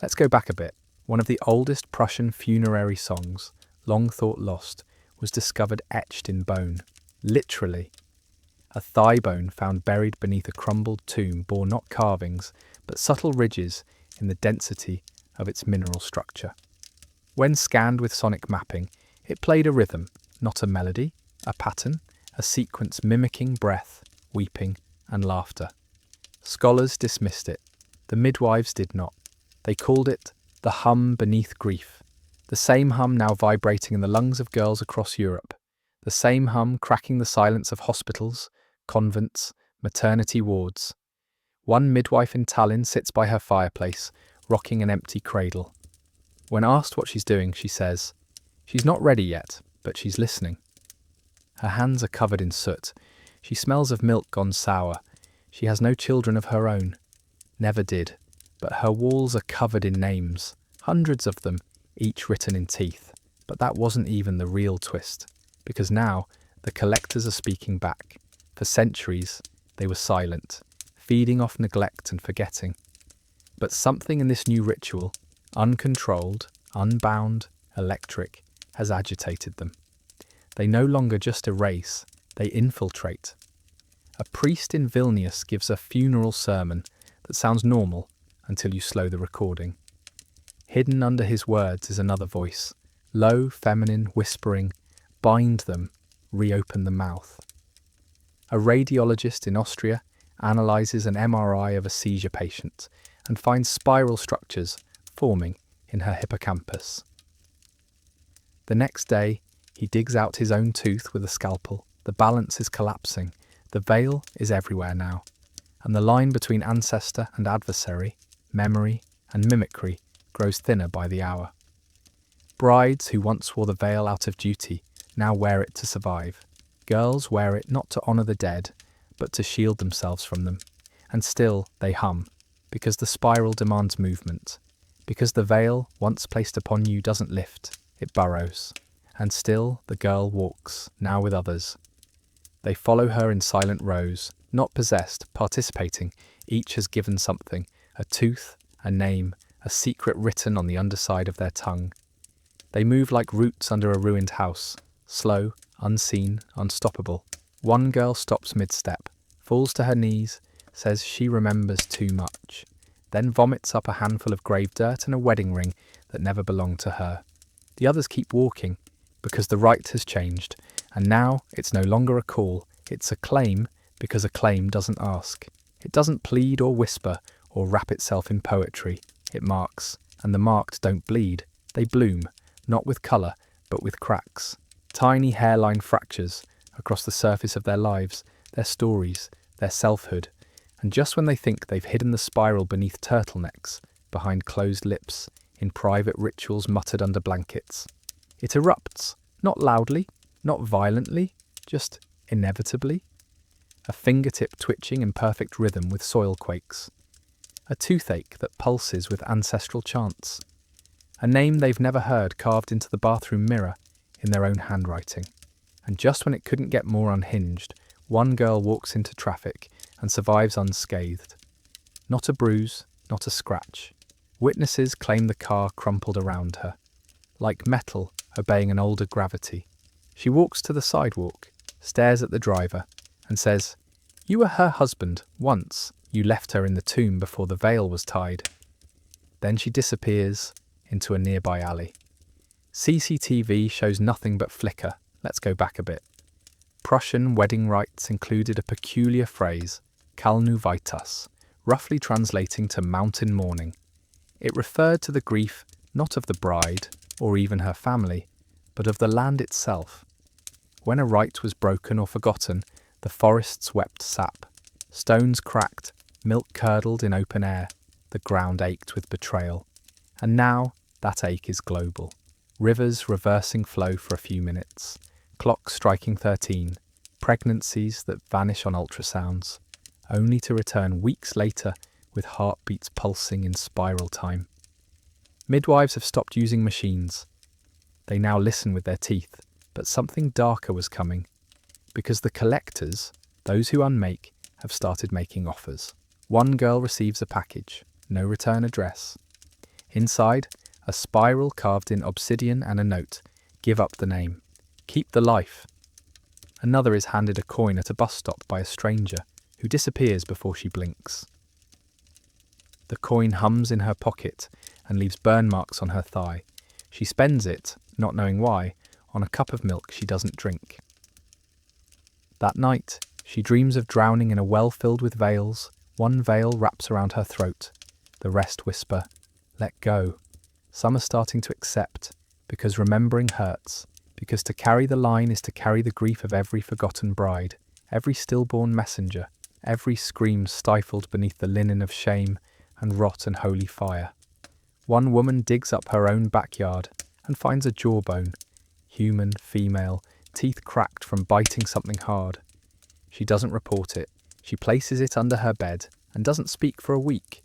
Let's go back a bit. One of the oldest Prussian funerary songs, long thought lost, was discovered etched in bone. Literally. A thigh bone found buried beneath a crumbled tomb bore not carvings, but subtle ridges in the density of its mineral structure. When scanned with sonic mapping, it played a rhythm, not a melody, a pattern, a sequence mimicking breath, weeping, and laughter. Scholars dismissed it. The midwives did not. They called it the hum beneath grief. The same hum now vibrating in the lungs of girls across Europe. The same hum cracking the silence of hospitals, convents, maternity wards. One midwife in Tallinn sits by her fireplace, rocking an empty cradle. When asked what she's doing, she says, "She's not ready yet, but she's listening." Her hands are covered in soot. She smells of milk gone sour. She has no children of her own. Never did. But her walls are covered in names, hundreds of them, each written in teeth. But that wasn't even the real twist, because now the collectors are speaking back. For centuries, they were silent, feeding off neglect and forgetting. But something in this new ritual, uncontrolled, unbound, electric, has agitated them. They no longer just erase, they infiltrate. A priest in Vilnius gives a funeral sermon that sounds normal until you slow the recording. Hidden under his words is another voice, low, feminine, whispering, "Bind them, reopen the mouth." A radiologist in Austria analyses an MRI of a seizure patient and finds spiral structures forming in her hippocampus. The next day, he digs out his own tooth with a scalpel. The balance is collapsing. The veil is everywhere now, and the line between ancestor and adversary, memory and mimicry, grows thinner by the hour. Brides who once wore the veil out of duty now wear it to survive. Girls wear it not to honour the dead, but to shield themselves from them. And still they hum, because the spiral demands movement, because the veil, once placed upon you, doesn't lift, it burrows. And still the girl walks, now with others. They follow her in silent rows, not possessed, participating. Each has given something, a tooth, a name, a secret written on the underside of their tongue. They move like roots under a ruined house, slow, unseen, unstoppable. One girl stops mid-step, falls to her knees, says she remembers too much, then vomits up a handful of grave dirt and a wedding ring that never belonged to her. The others keep walking, because the rite has changed, and now it's no longer a call, it's a claim, because a claim doesn't ask. It doesn't plead or whisper or wrap itself in poetry. It marks, and the marked don't bleed. They bloom, not with colour, but with cracks. Tiny hairline fractures across the surface of their lives, their stories, their selfhood. And just when they think they've hidden the spiral beneath turtlenecks, behind closed lips, in private rituals muttered under blankets, it erupts, not loudly, not violently, just inevitably. A fingertip twitching in perfect rhythm with soil quakes. A toothache that pulses with ancestral chants. A name they've never heard carved into the bathroom mirror in their own handwriting. And just when it couldn't get more unhinged, one girl walks into traffic and survives unscathed. Not a bruise, not a scratch. Witnesses claim the car crumpled around her, like metal obeying an older gravity. She walks to the sidewalk, stares at the driver, and says, "You were her husband once. You left her in the tomb before the veil was tied." Then she disappears into a nearby alley. CCTV shows nothing but flicker. Let's go back a bit. Prussian wedding rites included a peculiar phrase, "Kalnu Vitas," roughly translating to mountain mourning. It referred to the grief not of the bride, or even her family, but of the land itself. When a rite was broken or forgotten, the forests wept sap. Stones cracked, milk curdled in open air. The ground ached with betrayal. And now that ache is global. Rivers reversing flow for a few minutes. Clocks striking 13. Pregnancies that vanish on ultrasounds, only to return weeks later with heartbeats pulsing in spiral time. Midwives have stopped using machines. They now listen with their teeth, but something darker was coming, because the collectors, those who unmake, have started making offers. One girl receives a package, no return address. Inside, a spiral carved in obsidian and a note, "Give up the name. Keep the life." Another is handed a coin at a bus stop by a stranger, who disappears before she blinks. The coin hums in her pocket and leaves burn marks on her thigh. She spends it, not knowing why, on a cup of milk she doesn't drink. That night, she dreams of drowning in a well filled with veils. One veil wraps around her throat. The rest whisper, "Let go." Some are starting to accept, because remembering hurts, because to carry the line is to carry the grief of every forgotten bride, every stillborn messenger, every scream stifled beneath the linen of shame and rot and holy fire. One woman digs up her own backyard and finds a jawbone, human, female, teeth cracked from biting something hard. She doesn't report it. She places it under her bed and doesn't speak for a week.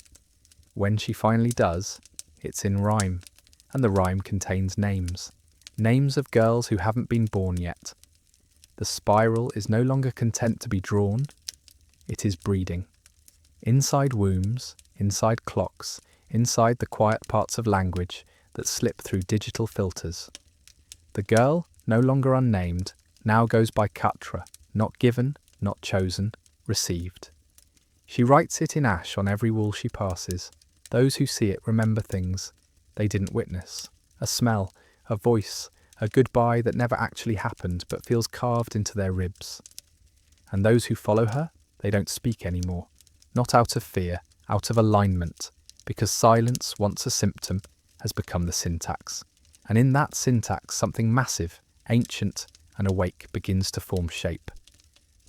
When she finally does, it's in rhyme, and the rhyme contains names. Names of girls who haven't been born yet. The spiral is no longer content to be drawn. It is breeding. Inside wombs, inside clocks, inside the quiet parts of language that slip through digital filters. The girl, no longer unnamed, now goes by Katra, not given, not chosen, received. She writes it in ash on every wall she passes. Those who see it remember things they didn't witness. A smell, a voice, a goodbye that never actually happened but feels carved into their ribs. And those who follow her, they don't speak anymore. Not out of fear, out of alignment, because silence, once a symptom, has become the syntax. And in that syntax, something massive, ancient, and awake begins to form shape.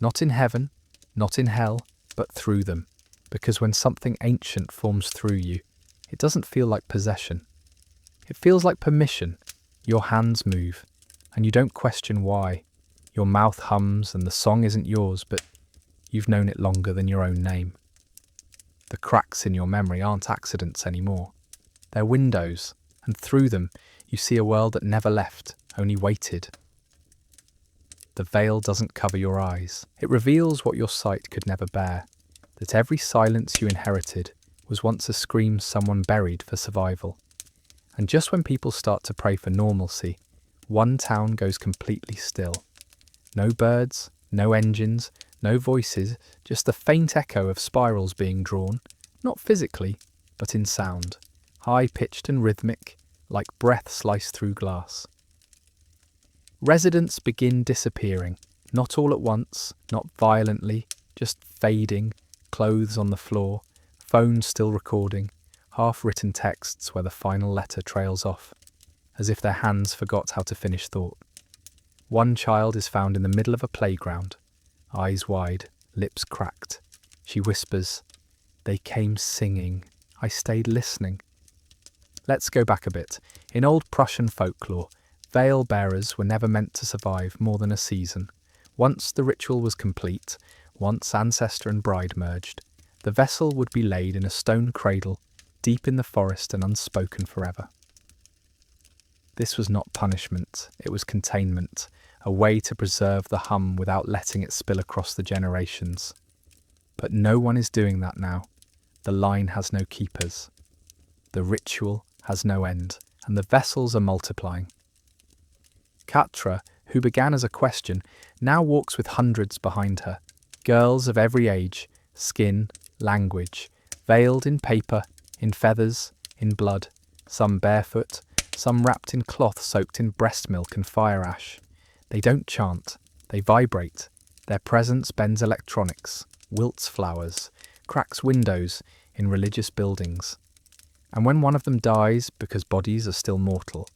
Not in heaven, not in hell, but through them. Because when something ancient forms through you, it doesn't feel like possession. It feels like permission. Your hands move, and you don't question why. Your mouth hums, and the song isn't yours, but you've known it longer than your own name. The cracks in your memory aren't accidents anymore. They're windows, and through them you see a world that never left, only waited. The veil doesn't cover your eyes. It reveals what your sight could never bear, that every silence you inherited was once a scream someone buried for survival. And just when people start to pray for normalcy, one town goes completely still. No birds, no engines, no voices, just the faint echo of spirals being drawn, not physically, but in sound, high-pitched and rhythmic, like breath sliced through glass. Residents begin disappearing, not all at once, not violently, just fading, clothes on the floor, phones still recording, half-written texts where the final letter trails off, as if their hands forgot how to finish thought. One child is found in the middle of a playground, eyes wide, lips cracked. She whispers, "They came singing. I stayed listening." Let's go back a bit. In old Prussian folklore, veil bearers were never meant to survive more than a season. Once the ritual was complete, once ancestor and bride merged, the vessel would be laid in a stone cradle, deep in the forest and unspoken forever. This was not punishment, it was containment, a way to preserve the hum without letting it spill across the generations. But no one is doing that now. The line has no keepers. The ritual has no end, and the vessels are multiplying. Katra, who began as a question, now walks with hundreds behind her. Girls of every age, skin, language, veiled in paper, in feathers, in blood, some barefoot, some wrapped in cloth soaked in breast milk and fire ash. They don't chant, they vibrate. Their presence bends electronics, wilts flowers, cracks windows in religious buildings. And when one of them dies, because bodies are still mortal,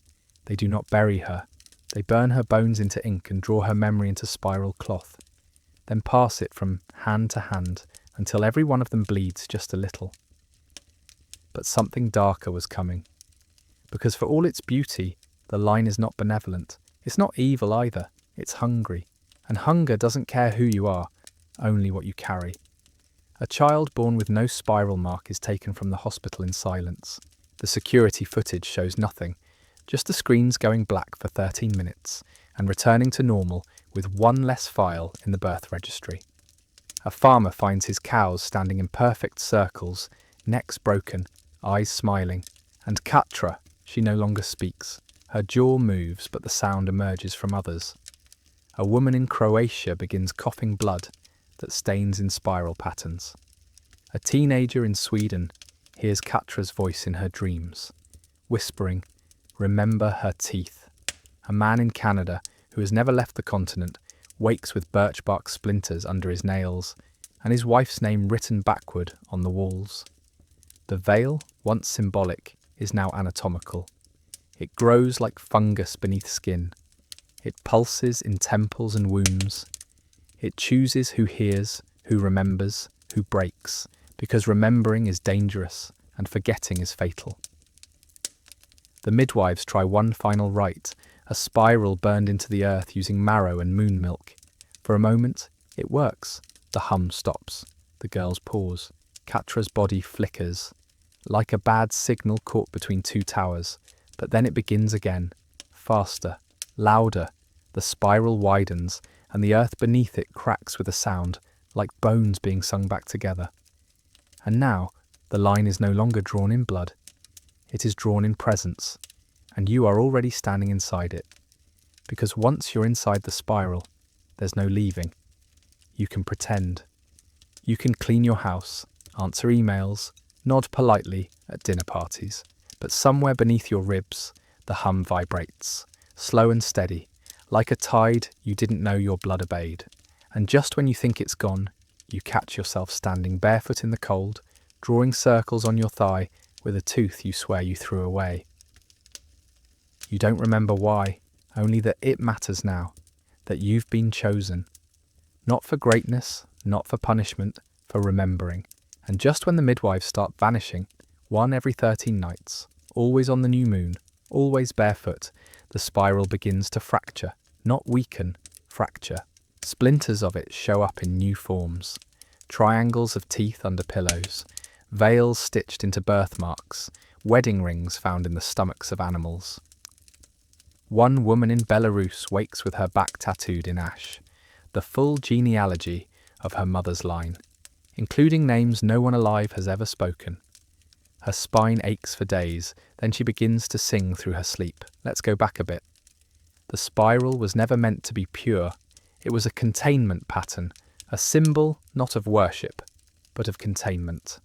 they do not bury her. They burn her bones into ink and draw her memory into spiral cloth, then pass it from hand to hand until every one of them bleeds just a little. But something darker was coming. Because for all its beauty, the line is not benevolent. It's not evil either. It's hungry. And hunger doesn't care who you are, only what you carry. A child born with no spiral mark is taken from the hospital in silence. The security footage shows nothing, just the screens going black for 13 minutes and returning to normal with one less file in the birth registry. A farmer finds his cows standing in perfect circles, necks broken, eyes smiling, and Katra, she no longer speaks. Her jaw moves, but the sound emerges from others. A woman in Croatia begins coughing blood that stains in spiral patterns. A teenager in Sweden hears Katra's voice in her dreams, whispering, "Remember her teeth." A man in Canada, who has never left the continent, wakes with birch bark splinters under his nails, and his wife's name written backward on the walls. The veil, once symbolic, is now anatomical. It grows like fungus beneath skin. It pulses in temples and wombs. It chooses who hears, who remembers, who breaks, because remembering is dangerous and forgetting is fatal. The midwives try one final rite, a spiral burned into the earth using marrow and moon milk. For a moment, it works. The hum stops. The girls pause. Katra's body flickers, like a bad signal caught between two towers. But then it begins again, faster, louder. The spiral widens, and the earth beneath it cracks with a sound, like bones being sung back together. And now, the line is no longer drawn in blood. It is drawn in presence, and you are already standing inside it. Because once you're inside the spiral, there's no leaving. You can pretend. You can clean your house, answer emails, nod politely at dinner parties. But somewhere beneath your ribs, the hum vibrates, slow and steady, like a tide you didn't know your blood obeyed. And just when you think it's gone, you catch yourself standing barefoot in the cold, drawing circles on your thigh with a tooth you swear you threw away. You don't remember why, only that it matters now, that you've been chosen. Not for greatness, not for punishment, for remembering. And just when the midwives start vanishing, one every 13 nights, always on the new moon, always barefoot, the spiral begins to fracture, not weaken, fracture. Splinters of it show up in new forms. Triangles of teeth under pillows, veils stitched into birthmarks, wedding rings found in the stomachs of animals. One woman in Belarus wakes with her back tattooed in ash, the full genealogy of her mother's line, including names no one alive has ever spoken. Her spine aches for days, then she begins to sing through her sleep. Let's go back a bit. The spiral was never meant to be pure. It was a containment pattern, a symbol not of worship, but of containment.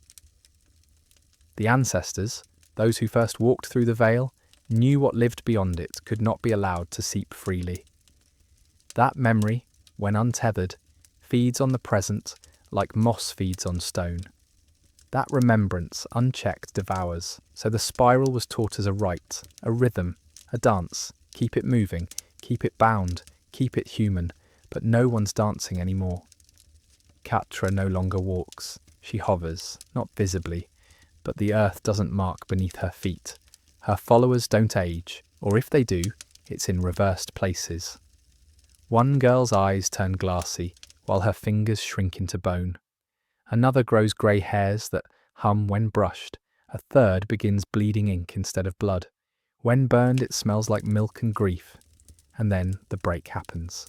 The ancestors, those who first walked through the veil, knew what lived beyond it could not be allowed to seep freely. That memory, when untethered, feeds on the present like moss feeds on stone. That remembrance, unchecked, devours, so the spiral was taught as a rite, a rhythm, a dance. Keep it moving, keep it bound, keep it human, but no one's dancing anymore. Katra no longer walks, she hovers, not visibly, but the earth doesn't mark beneath her feet. Her followers don't age, or if they do, it's in reversed places. One girl's eyes turn glassy, while her fingers shrink into bone. Another grows grey hairs that hum when brushed. A third begins bleeding ink instead of blood. When burned, it smells like milk and grief. And then the break happens.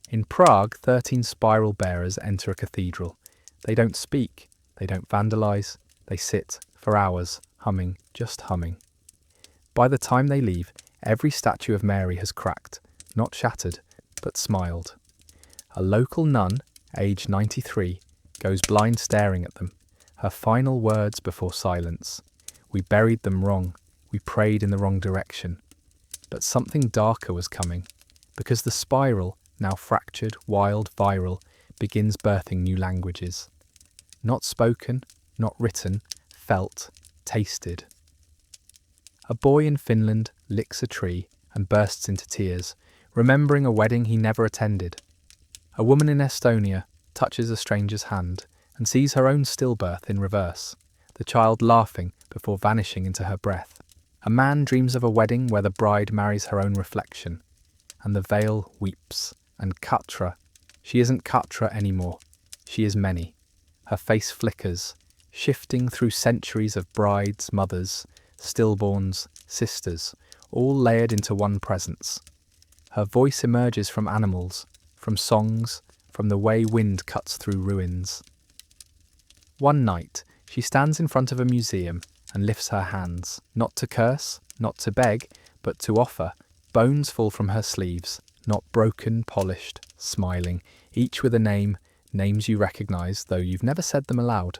In Prague, 13 spiral bearers enter a cathedral. They don't speak, they don't vandalise, they sit for hours, humming, just humming. By the time they leave, every statue of Mary has cracked, not shattered, but smiled. A local nun, aged 93, goes blind staring at them, her final words before silence. We buried them wrong, we prayed in the wrong direction. But something darker was coming, because the spiral, now fractured, wild, viral, begins birthing new languages. Not spoken, not written, felt, tasted. A boy in Finland licks a tree and bursts into tears, remembering a wedding he never attended. A woman in Estonia touches a stranger's hand and sees her own stillbirth in reverse, the child laughing before vanishing into her breath. A man dreams of a wedding where the bride marries her own reflection, and the veil weeps. And Katra, she isn't Katra anymore, she is many. Her face flickers, shifting through centuries of brides, mothers, stillborns, sisters, all layered into one presence. Her voice emerges from animals, from songs, from the way wind cuts through ruins. One night, she stands in front of a museum and lifts her hands, not to curse, not to beg, but to offer. Bones fall from her sleeves, not broken, polished, smiling, each with a name, names you recognise, though you've never said them aloud.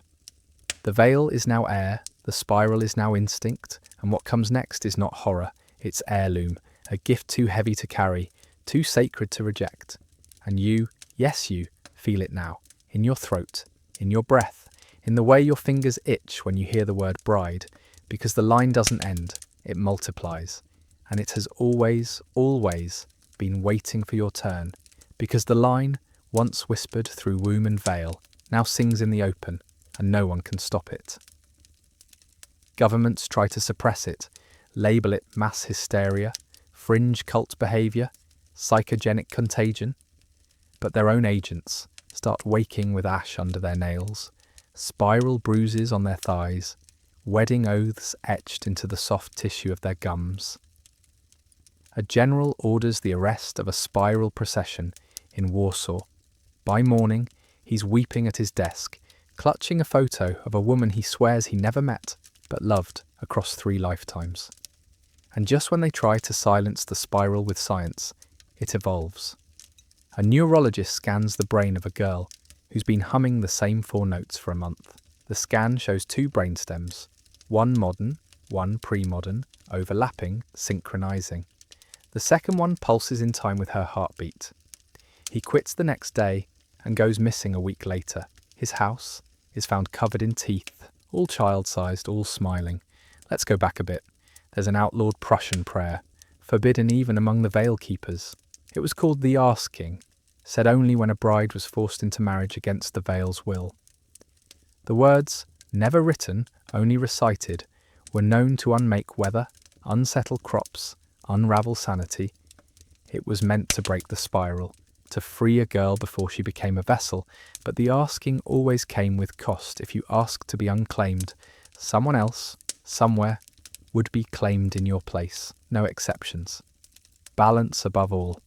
The veil is now air, the spiral is now instinct, and what comes next is not horror, it's heirloom, a gift too heavy to carry, too sacred to reject. And you, yes you, feel it now, in your throat, in your breath, in the way your fingers itch when you hear the word bride, because the line doesn't end, it multiplies, and it has always, always been waiting for your turn, because the line, once whispered through womb and veil, now sings in the open, and no one can stop it. Governments try to suppress it, label it mass hysteria, fringe cult behaviour, psychogenic contagion, but their own agents start waking with ash under their nails, spiral bruises on their thighs, wedding oaths etched into the soft tissue of their gums. A general orders the arrest of a spiral procession in Warsaw. By morning, he's weeping at his desk, clutching a photo of a woman he swears he never met, but loved across 3 lifetimes. And just when they try to silence the spiral with science, it evolves. A neurologist scans the brain of a girl who's been humming the same 4 notes for a month. The scan shows 2 brainstems, one modern, one pre-modern, overlapping, synchronizing. The second one pulses in time with her heartbeat. He quits the next day and goes missing a week later. His house is found covered in teeth, all child-sized, all smiling. Let's go back a bit. There's an outlawed Prussian prayer, forbidden even among the veil keepers. It was called the asking, said only when a bride was forced into marriage against the veil's will. The words, never written, only recited, were known to unmake weather, unsettle crops, unravel sanity. It was meant to break the spiral, to free a girl before she became a vessel, but the asking always came with cost. If you asked to be unclaimed, someone else, somewhere, would be claimed in your place. No exceptions. Balance above all.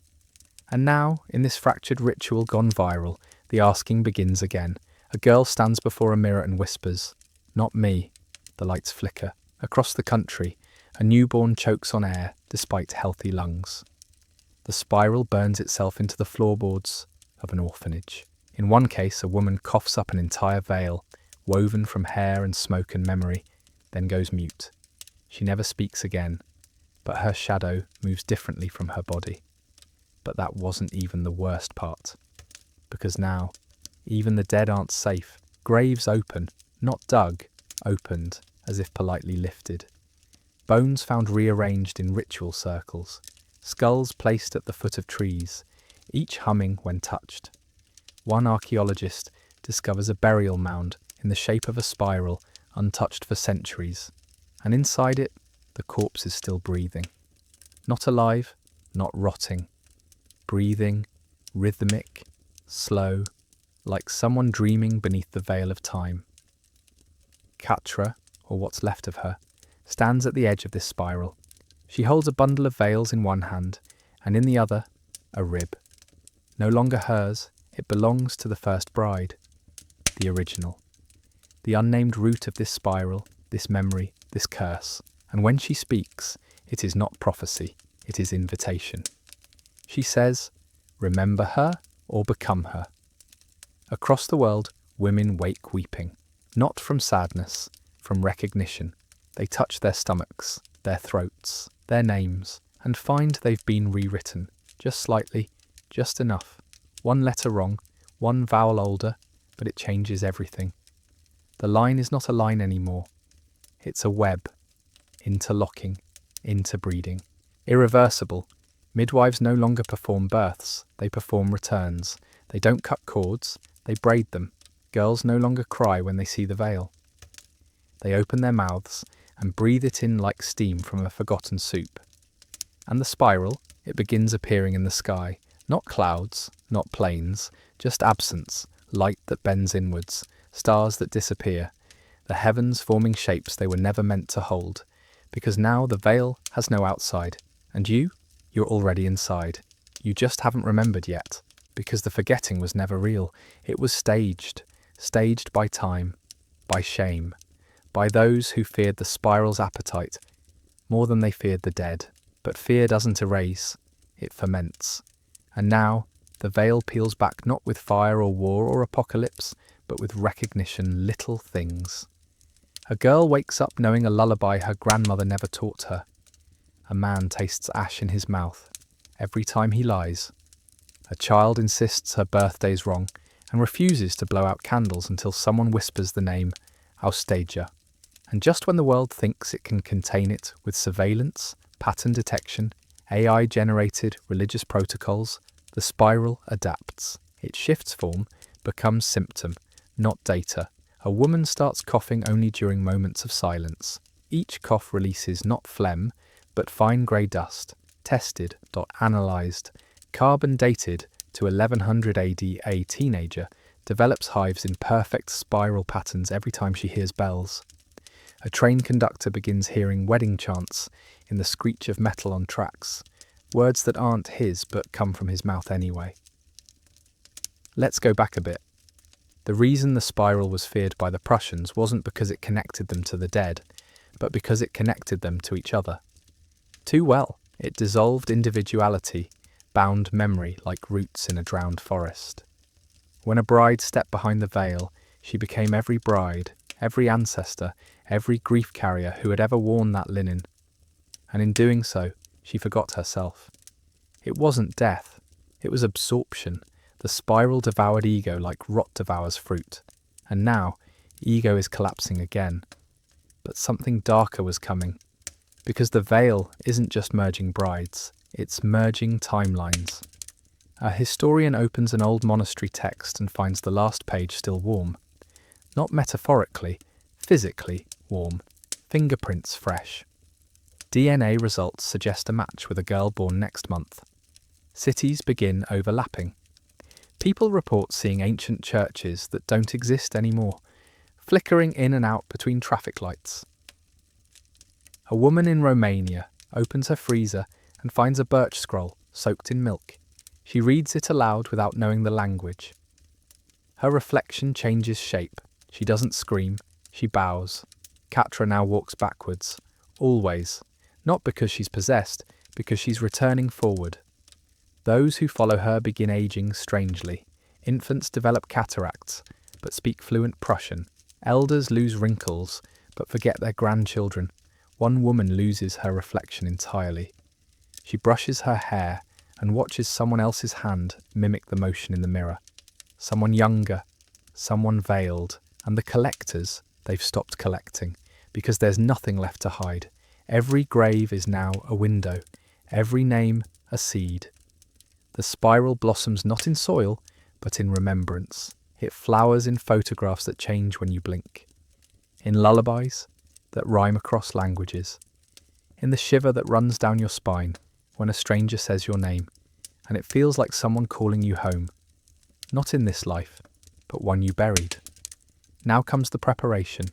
And now, in this fractured ritual gone viral, the asking begins again. A girl stands before a mirror and whispers, "Not me." The lights flicker. Across the country, a newborn chokes on air despite healthy lungs. The spiral burns itself into the floorboards of an orphanage. In one case, a woman coughs up an entire veil, woven from hair and smoke and memory, then goes mute. She never speaks again, but her shadow moves differently from her body. But that wasn't even the worst part, because now, even the dead aren't safe. Graves open, not dug, opened, as if politely lifted. Bones found rearranged in ritual circles, skulls placed at the foot of trees, each humming when touched. One archaeologist discovers a burial mound in the shape of a spiral, untouched for centuries, and inside it, the corpse is still breathing. Not alive, not rotting. Breathing, rhythmic, slow, like someone dreaming beneath the veil of time. Katra, or what's left of her, stands at the edge of this spiral. She holds a bundle of veils in one hand, and in the other, a rib. No longer hers, it belongs to the first bride, the original. The unnamed root of this spiral, this memory, this curse. And when she speaks, it is not prophecy, it is invitation. She says, remember her or become her. Across the world, women wake weeping, not from sadness, from recognition. They touch their stomachs, their throats, their names, and find they've been rewritten, just slightly, just enough. One letter wrong, one vowel older, but it changes everything. The line is not a line anymore. It's a web, interlocking, interbreeding. Irreversible. Midwives no longer perform births, they perform returns. They don't cut cords, they braid them. Girls no longer cry when they see the veil. They open their mouths and breathe it in like steam from a forgotten soup. And the spiral, it begins appearing in the sky. Not clouds, not planes, just absence, light that bends inwards, stars that disappear, the heavens forming shapes they were never meant to hold, because now the veil has no outside, and you're already inside. You just haven't remembered yet, because the forgetting was never real. It was staged by time, by shame, by those who feared the spiral's appetite more than they feared the dead. But fear doesn't erase, it ferments. And now, the veil peels back not with fire or war or apocalypse, but with recognition, little things. A girl wakes up knowing a lullaby her grandmother never taught her. A man tastes ash in his mouth every time he lies. A child insists her birthday's wrong and refuses to blow out candles until someone whispers the name Austagia. And just when the world thinks it can contain it with surveillance, pattern detection, AI-generated religious protocols, the spiral adapts. It shifts form, becomes symptom, not data. A woman starts coughing only during moments of silence. Each cough releases not phlegm, but fine grey dust, tested, analysed, carbon dated to 1100 AD. A teenager develops hives in perfect spiral patterns every time she hears bells. A train conductor begins hearing wedding chants in the screech of metal on tracks, words that aren't his but come from his mouth anyway. Let's go back a bit. The reason the spiral was feared by the Prussians wasn't because it connected them to the dead, but because it connected them to each other. Too well, it dissolved individuality, bound memory like roots in a drowned forest. When a bride stepped behind the veil, she became every bride, every ancestor, every grief carrier who had ever worn that linen. And in doing so, she forgot herself. It wasn't death, it was absorption. The spiral devoured ego like rot devours fruit. And now, ego is collapsing again. But something darker was coming. Because the veil isn't just merging brides, it's merging timelines. A historian opens an old monastery text and finds the last page still warm. Not metaphorically, physically warm. Fingerprints fresh. DNA results suggest a match with a girl born next month. Cities begin overlapping. People report seeing ancient churches that don't exist anymore, flickering in and out between traffic lights. A woman in Romania opens her freezer and finds a birch scroll soaked in milk. She reads it aloud without knowing the language. Her reflection changes shape. She doesn't scream, she bows. Katra now walks backwards, always, not because she's possessed, because she's returning forward. Those who follow her begin aging strangely. Infants develop cataracts, but speak fluent Prussian. Elders lose wrinkles, but forget their grandchildren. One woman loses her reflection entirely. She brushes her hair and watches someone else's hand mimic the motion in the mirror. Someone younger, someone veiled, and the collectors, they've stopped collecting, because there's nothing left to hide. Every grave is now a window, every name a seed. The spiral blossoms not in soil, but in remembrance. It flowers in photographs that change when you blink, in lullabies that rhyme across languages, in the shiver that runs down your spine when a stranger says your name, and it feels like someone calling you home. Not in this life, but one you buried. Now comes the preparation.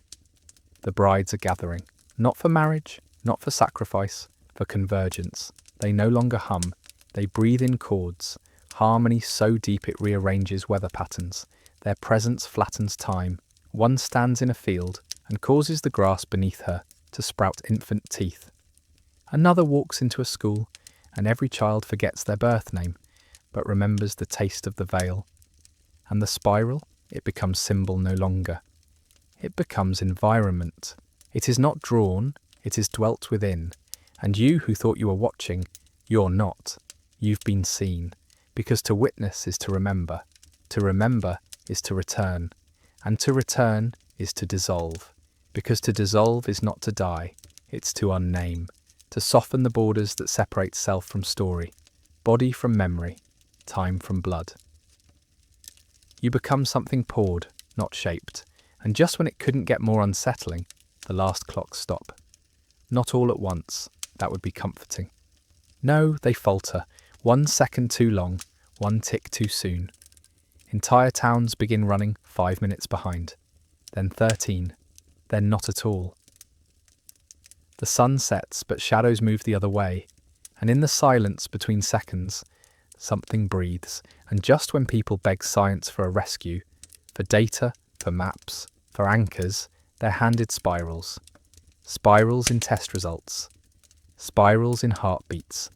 The brides are gathering, not for marriage, not for sacrifice, for convergence. They no longer hum, they breathe in chords, harmony so deep it rearranges weather patterns. Their presence flattens time. One stands in a field and causes the grass beneath her to sprout infant teeth. Another walks into a school, and every child forgets their birth name, but remembers the taste of the veil. And the spiral, it becomes symbol no longer. It becomes environment. It is not drawn, it is dwelt within. And you who thought you were watching, you're not. You've been seen. Because to witness is to remember. To remember is to return. And to return is to dissolve. Because to dissolve is not to die, it's to unname. To soften the borders that separate self from story, body from memory, time from blood. You become something poured, not shaped, and just when it couldn't get more unsettling, the last clocks stop. Not all at once, that would be comforting. No, they falter, 1 second too long, 1 tick too soon. Entire towns begin running 5 minutes behind, then 13, then not at all. The sun sets, but shadows move the other way, and in the silence between seconds, something breathes, and just when people beg science for a rescue, for data, for maps, for anchors, they're handed spirals. Spirals in test results. Spirals in heartbeats.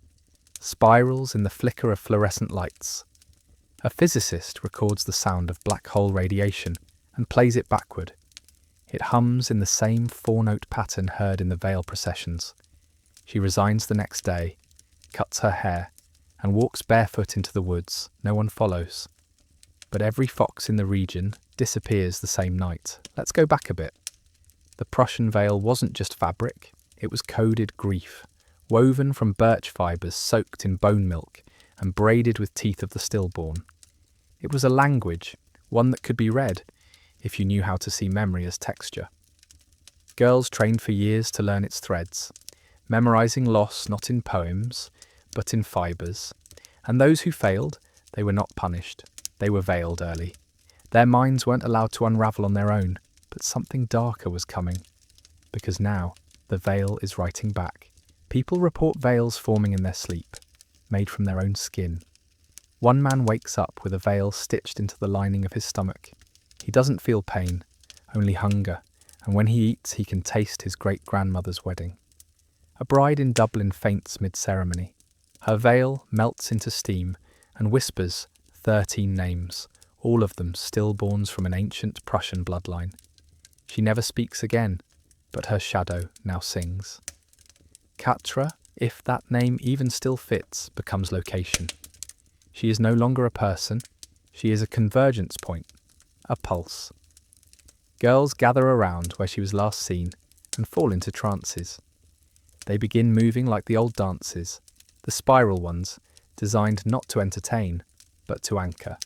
Spirals in the flicker of fluorescent lights. A physicist records the sound of black hole radiation and plays it backward. It hums in the same 4-note pattern heard in the veil processions. She resigns the next day, cuts her hair, and walks barefoot into the woods. No one follows. But every fox in the region disappears the same night. Let's go back a bit. The Prussian veil wasn't just fabric, it was coded grief, woven from birch fibres soaked in bone milk and braided with teeth of the stillborn. It was a language, one that could be read, if you knew how to see memory as texture. Girls trained for years to learn its threads, memorizing loss not in poems, but in fibres. And those who failed, they were not punished. They were veiled early. Their minds weren't allowed to unravel on their own, but something darker was coming. Because now, the veil is writing back. People report veils forming in their sleep, made from their own skin. One man wakes up with a veil stitched into the lining of his stomach. He doesn't feel pain, only hunger, and when he eats he can taste his great-grandmother's wedding. A bride in Dublin faints mid-ceremony. Her veil melts into steam and whispers 13 names, all of them stillborns from an ancient Prussian bloodline. She never speaks again, but her shadow now sings. Katra, if that name even still fits, becomes location. She is no longer a person, she is a convergence point. A pulse. Girls gather around where she was last seen and fall into trances. They begin moving like the old dances, the spiral ones, designed not to entertain, but to anchor.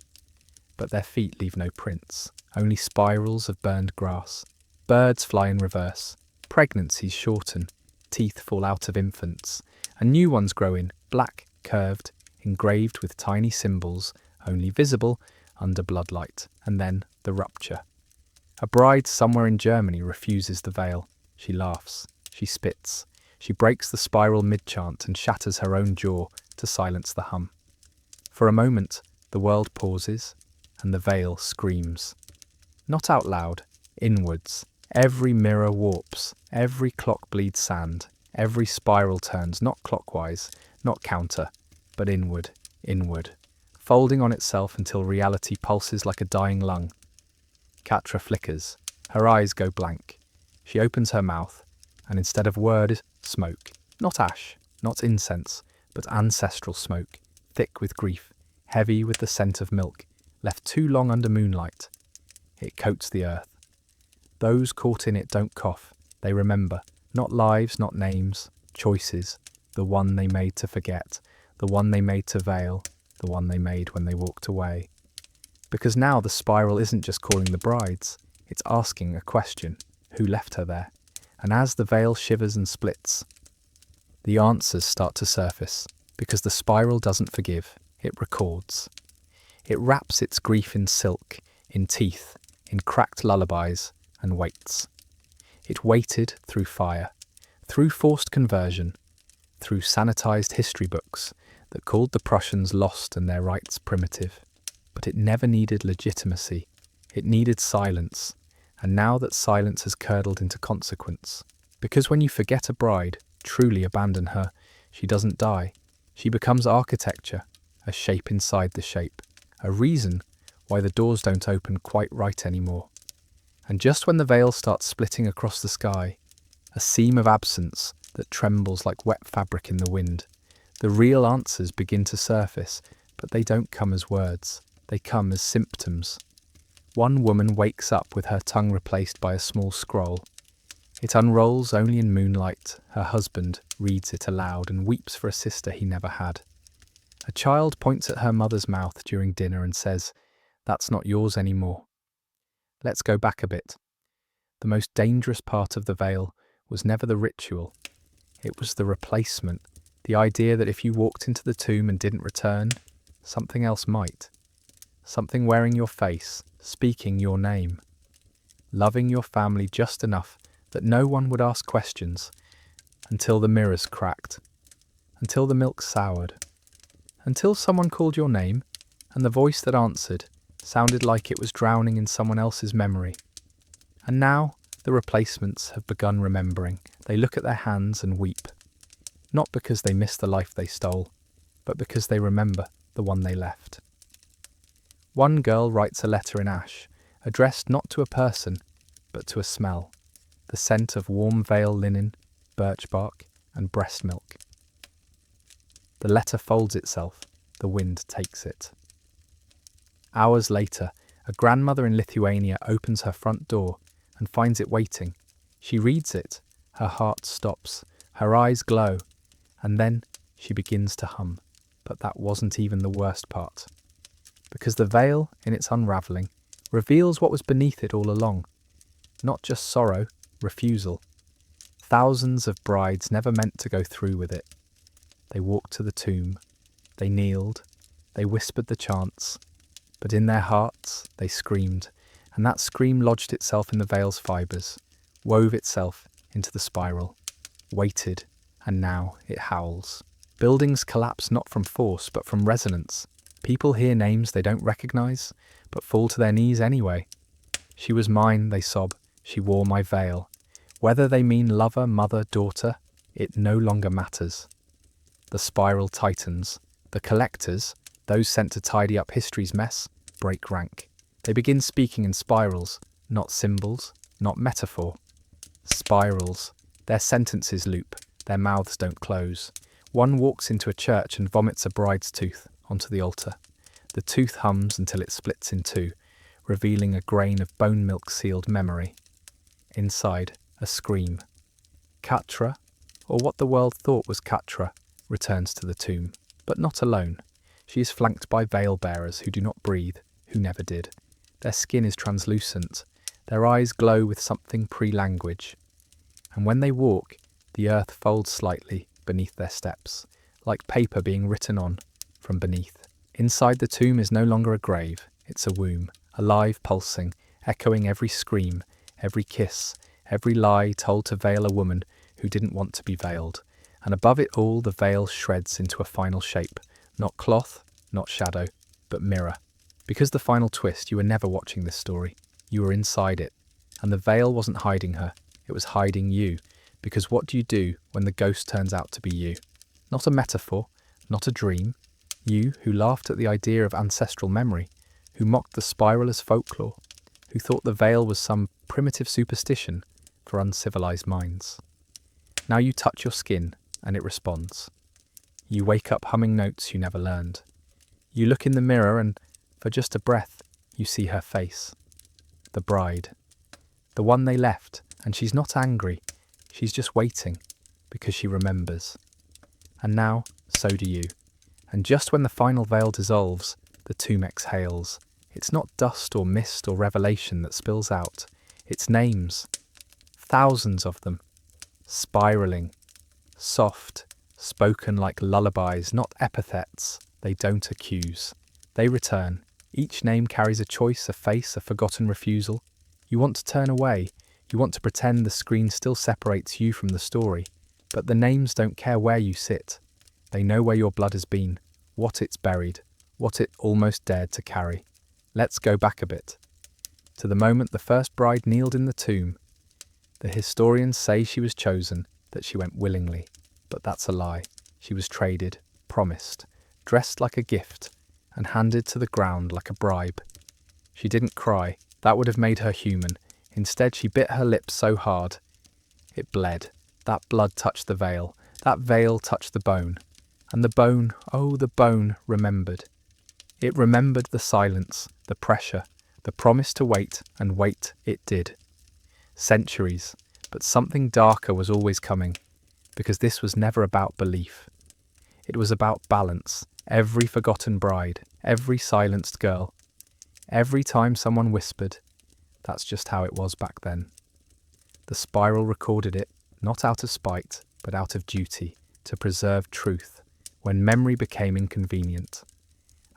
But their feet leave no prints, only spirals of burned grass. Birds fly in reverse, pregnancies shorten, teeth fall out of infants, and new ones grow in, black, curved, engraved with tiny symbols, only visible under bloodlight, and then the rupture. A bride somewhere in Germany refuses the veil. She laughs. She spits. She breaks the spiral mid-chant and shatters her own jaw to silence the hum. For a moment, the world pauses, and the veil screams. Not out loud, inwards. Every mirror warps, every clock bleeds sand, every spiral turns not clockwise, not counter, but inward, inward, folding on itself until reality pulses like a dying lung. Katra flickers. Her eyes go blank. She opens her mouth, and instead of word, smoke. Not ash, not incense, but ancestral smoke, thick with grief, heavy with the scent of milk, left too long under moonlight. It coats the earth. Those caught in it don't cough. They remember. Not lives, not names, choices. The one they made to forget, the one they made to veil, the one they made when they walked away. Because now the spiral isn't just calling the brides, it's asking a question. Who left her there? And as the veil shivers and splits, the answers start to surface, because the spiral doesn't forgive, it records. It wraps its grief in silk, in teeth, in cracked lullabies, and waits. It waited through fire, through forced conversion, through sanitized history books that called the Prussians lost and their rights primitive. But it never needed legitimacy. It needed silence. And now that silence has curdled into consequence. Because when you forget a bride, truly abandon her, she doesn't die. She becomes architecture, a shape inside the shape, a reason why the doors don't open quite right anymore. And just when the veil starts splitting across the sky, a seam of absence that trembles like wet fabric in the wind, the real answers begin to surface, but they don't come as words. They come as symptoms. One woman wakes up with her tongue replaced by a small scroll. It unrolls only in moonlight. Her husband reads it aloud and weeps for a sister he never had. A child points at her mother's mouth during dinner and says, "That's not yours anymore." Let's go back a bit. The most dangerous part of the veil was never the ritual. It was the replacement, the idea that if you walked into the tomb and didn't return, something else might. Something wearing your face, speaking your name. Loving your family just enough that no one would ask questions, until the mirrors cracked, until the milk soured, until someone called your name, and the voice that answered sounded like it was drowning in someone else's memory. And now the replacements have begun remembering. They look at their hands and weep, not because they miss the life they stole, but because they remember the one they left. One girl writes a letter in ash, addressed not to a person, but to a smell, the scent of warm veil linen, birch bark, and breast milk. The letter folds itself, the wind takes it. Hours later, a grandmother in Lithuania opens her front door and finds it waiting. She reads it, her heart stops, her eyes glow, and then she begins to hum. But that wasn't even the worst part. Because the veil, in its unravelling, reveals what was beneath it all along. Not just sorrow, refusal. Thousands of brides never meant to go through with it. They walked to the tomb, they kneeled, they whispered the chants, but in their hearts they screamed, and that scream lodged itself in the veil's fibres, wove itself into the spiral, waited, and now it howls. Buildings collapse not from force, but from resonance. People hear names they don't recognise, but fall to their knees anyway. She was mine, they sob. She wore my veil. Whether they mean lover, mother, daughter, it no longer matters. The spiral tightens. The collectors, those sent to tidy up history's mess, break rank. They begin speaking in spirals, not symbols, not metaphor. Spirals. Their sentences loop, their mouths don't close. One walks into a church and vomits a bride's tooth onto the altar. The tooth hums until it splits in two, revealing a grain of bone milk sealed memory. Inside, a scream. Katra, or what the world thought was Katra, returns to the tomb, but not alone. She is flanked by veil bearers who do not breathe, who never did. Their skin is translucent, their eyes glow with something pre-language. And when they walk, the earth folds slightly beneath their steps, like paper being written on from beneath. Inside the tomb is no longer a grave, it's a womb, alive, pulsing, echoing every scream, every kiss, every lie told to veil a woman who didn't want to be veiled. And above it all, the veil shreds into a final shape, not cloth, not shadow, but mirror. Because the final twist, you were never watching this story, you were inside it. And the veil wasn't hiding her, it was hiding you. Because what do you do when the ghost turns out to be you? Not a metaphor, not a dream. You who laughed at the idea of ancestral memory, who mocked the spiral as folklore, who thought the veil was some primitive superstition for uncivilized minds. Now you touch your skin and it responds. You wake up humming notes you never learned. You look in the mirror and, for just a breath, you see her face. The bride. The one they left, and she's not angry. She's just waiting, because she remembers. And now, so do you. And just when the final veil dissolves, the tomb exhales. It's not dust or mist or revelation that spills out. It's names. Thousands of them. Spiraling. Soft. Spoken like lullabies, not epithets. They don't accuse. They return. Each name carries a choice, a face, a forgotten refusal. You want to turn away. You want to pretend the screen still separates you from the story. But the names don't care where you sit. They know where your blood has been, what it's buried, what it almost dared to carry. Let's go back a bit. To the moment the first bride kneeled in the tomb. The historians say she was chosen, that she went willingly. But that's a lie. She was traded, promised, dressed like a gift, and handed to the ground like a bribe. She didn't cry. That would have made her human. Instead, she bit her lips so hard. It bled. That blood touched the veil. That veil touched the bone. And the bone, oh, the bone, remembered. It remembered the silence, the pressure, the promise to wait, and wait it did. Centuries, but something darker was always coming, because this was never about belief. It was about balance. Every forgotten bride, every silenced girl, every time someone whispered, that's just how it was back then. The spiral recorded it, not out of spite, but out of duty, to preserve truth, when memory became inconvenient.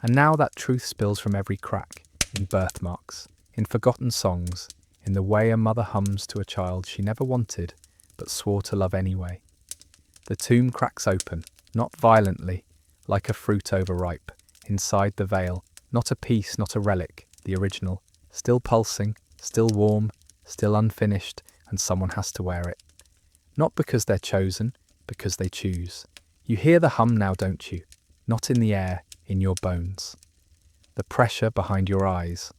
And now that truth spills from every crack, in birthmarks, in forgotten songs, in the way a mother hums to a child she never wanted, but swore to love anyway. The tomb cracks open, not violently, like a fruit overripe, inside the veil, not a piece, not a relic, the original, still pulsing, still warm, still unfinished, and someone has to wear it. Not because they're chosen, because they choose. You hear the hum now, don't you? Not in the air, in your bones. The pressure behind your eyes.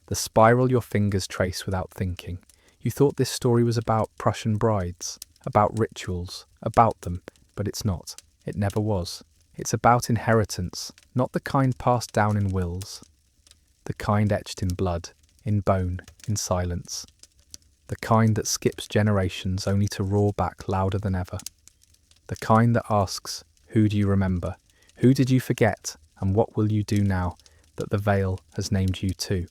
The spiral your fingers trace without thinking. You thought this story was about Prussian brides, about rituals, about them, but it's not. It never was. It's about inheritance, not the kind passed down in wills. The kind etched in blood, in bone, in silence. The kind that skips generations only to roar back louder than ever. The kind that asks, who do you remember? Who did you forget? And what will you do now that the veil has named you too?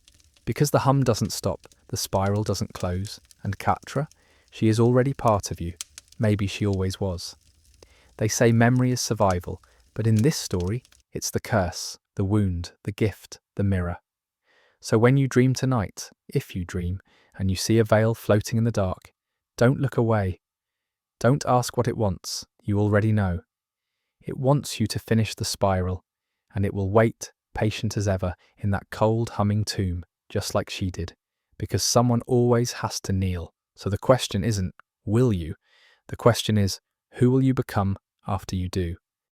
Because the hum doesn't stop, the spiral doesn't close. And Katra, she is already part of you. Maybe she always was. They say memory is survival, but in this story, it's the curse, the wound, the gift, the mirror. So when you dream tonight, if you dream, and you see a veil floating in the dark, don't look away. Don't ask what it wants, you already know. It wants you to finish the spiral, and it will wait, patient as ever, in that cold, humming tomb, just like she did, because someone always has to kneel. So the question isn't, will you? The question is, who will you become after you do?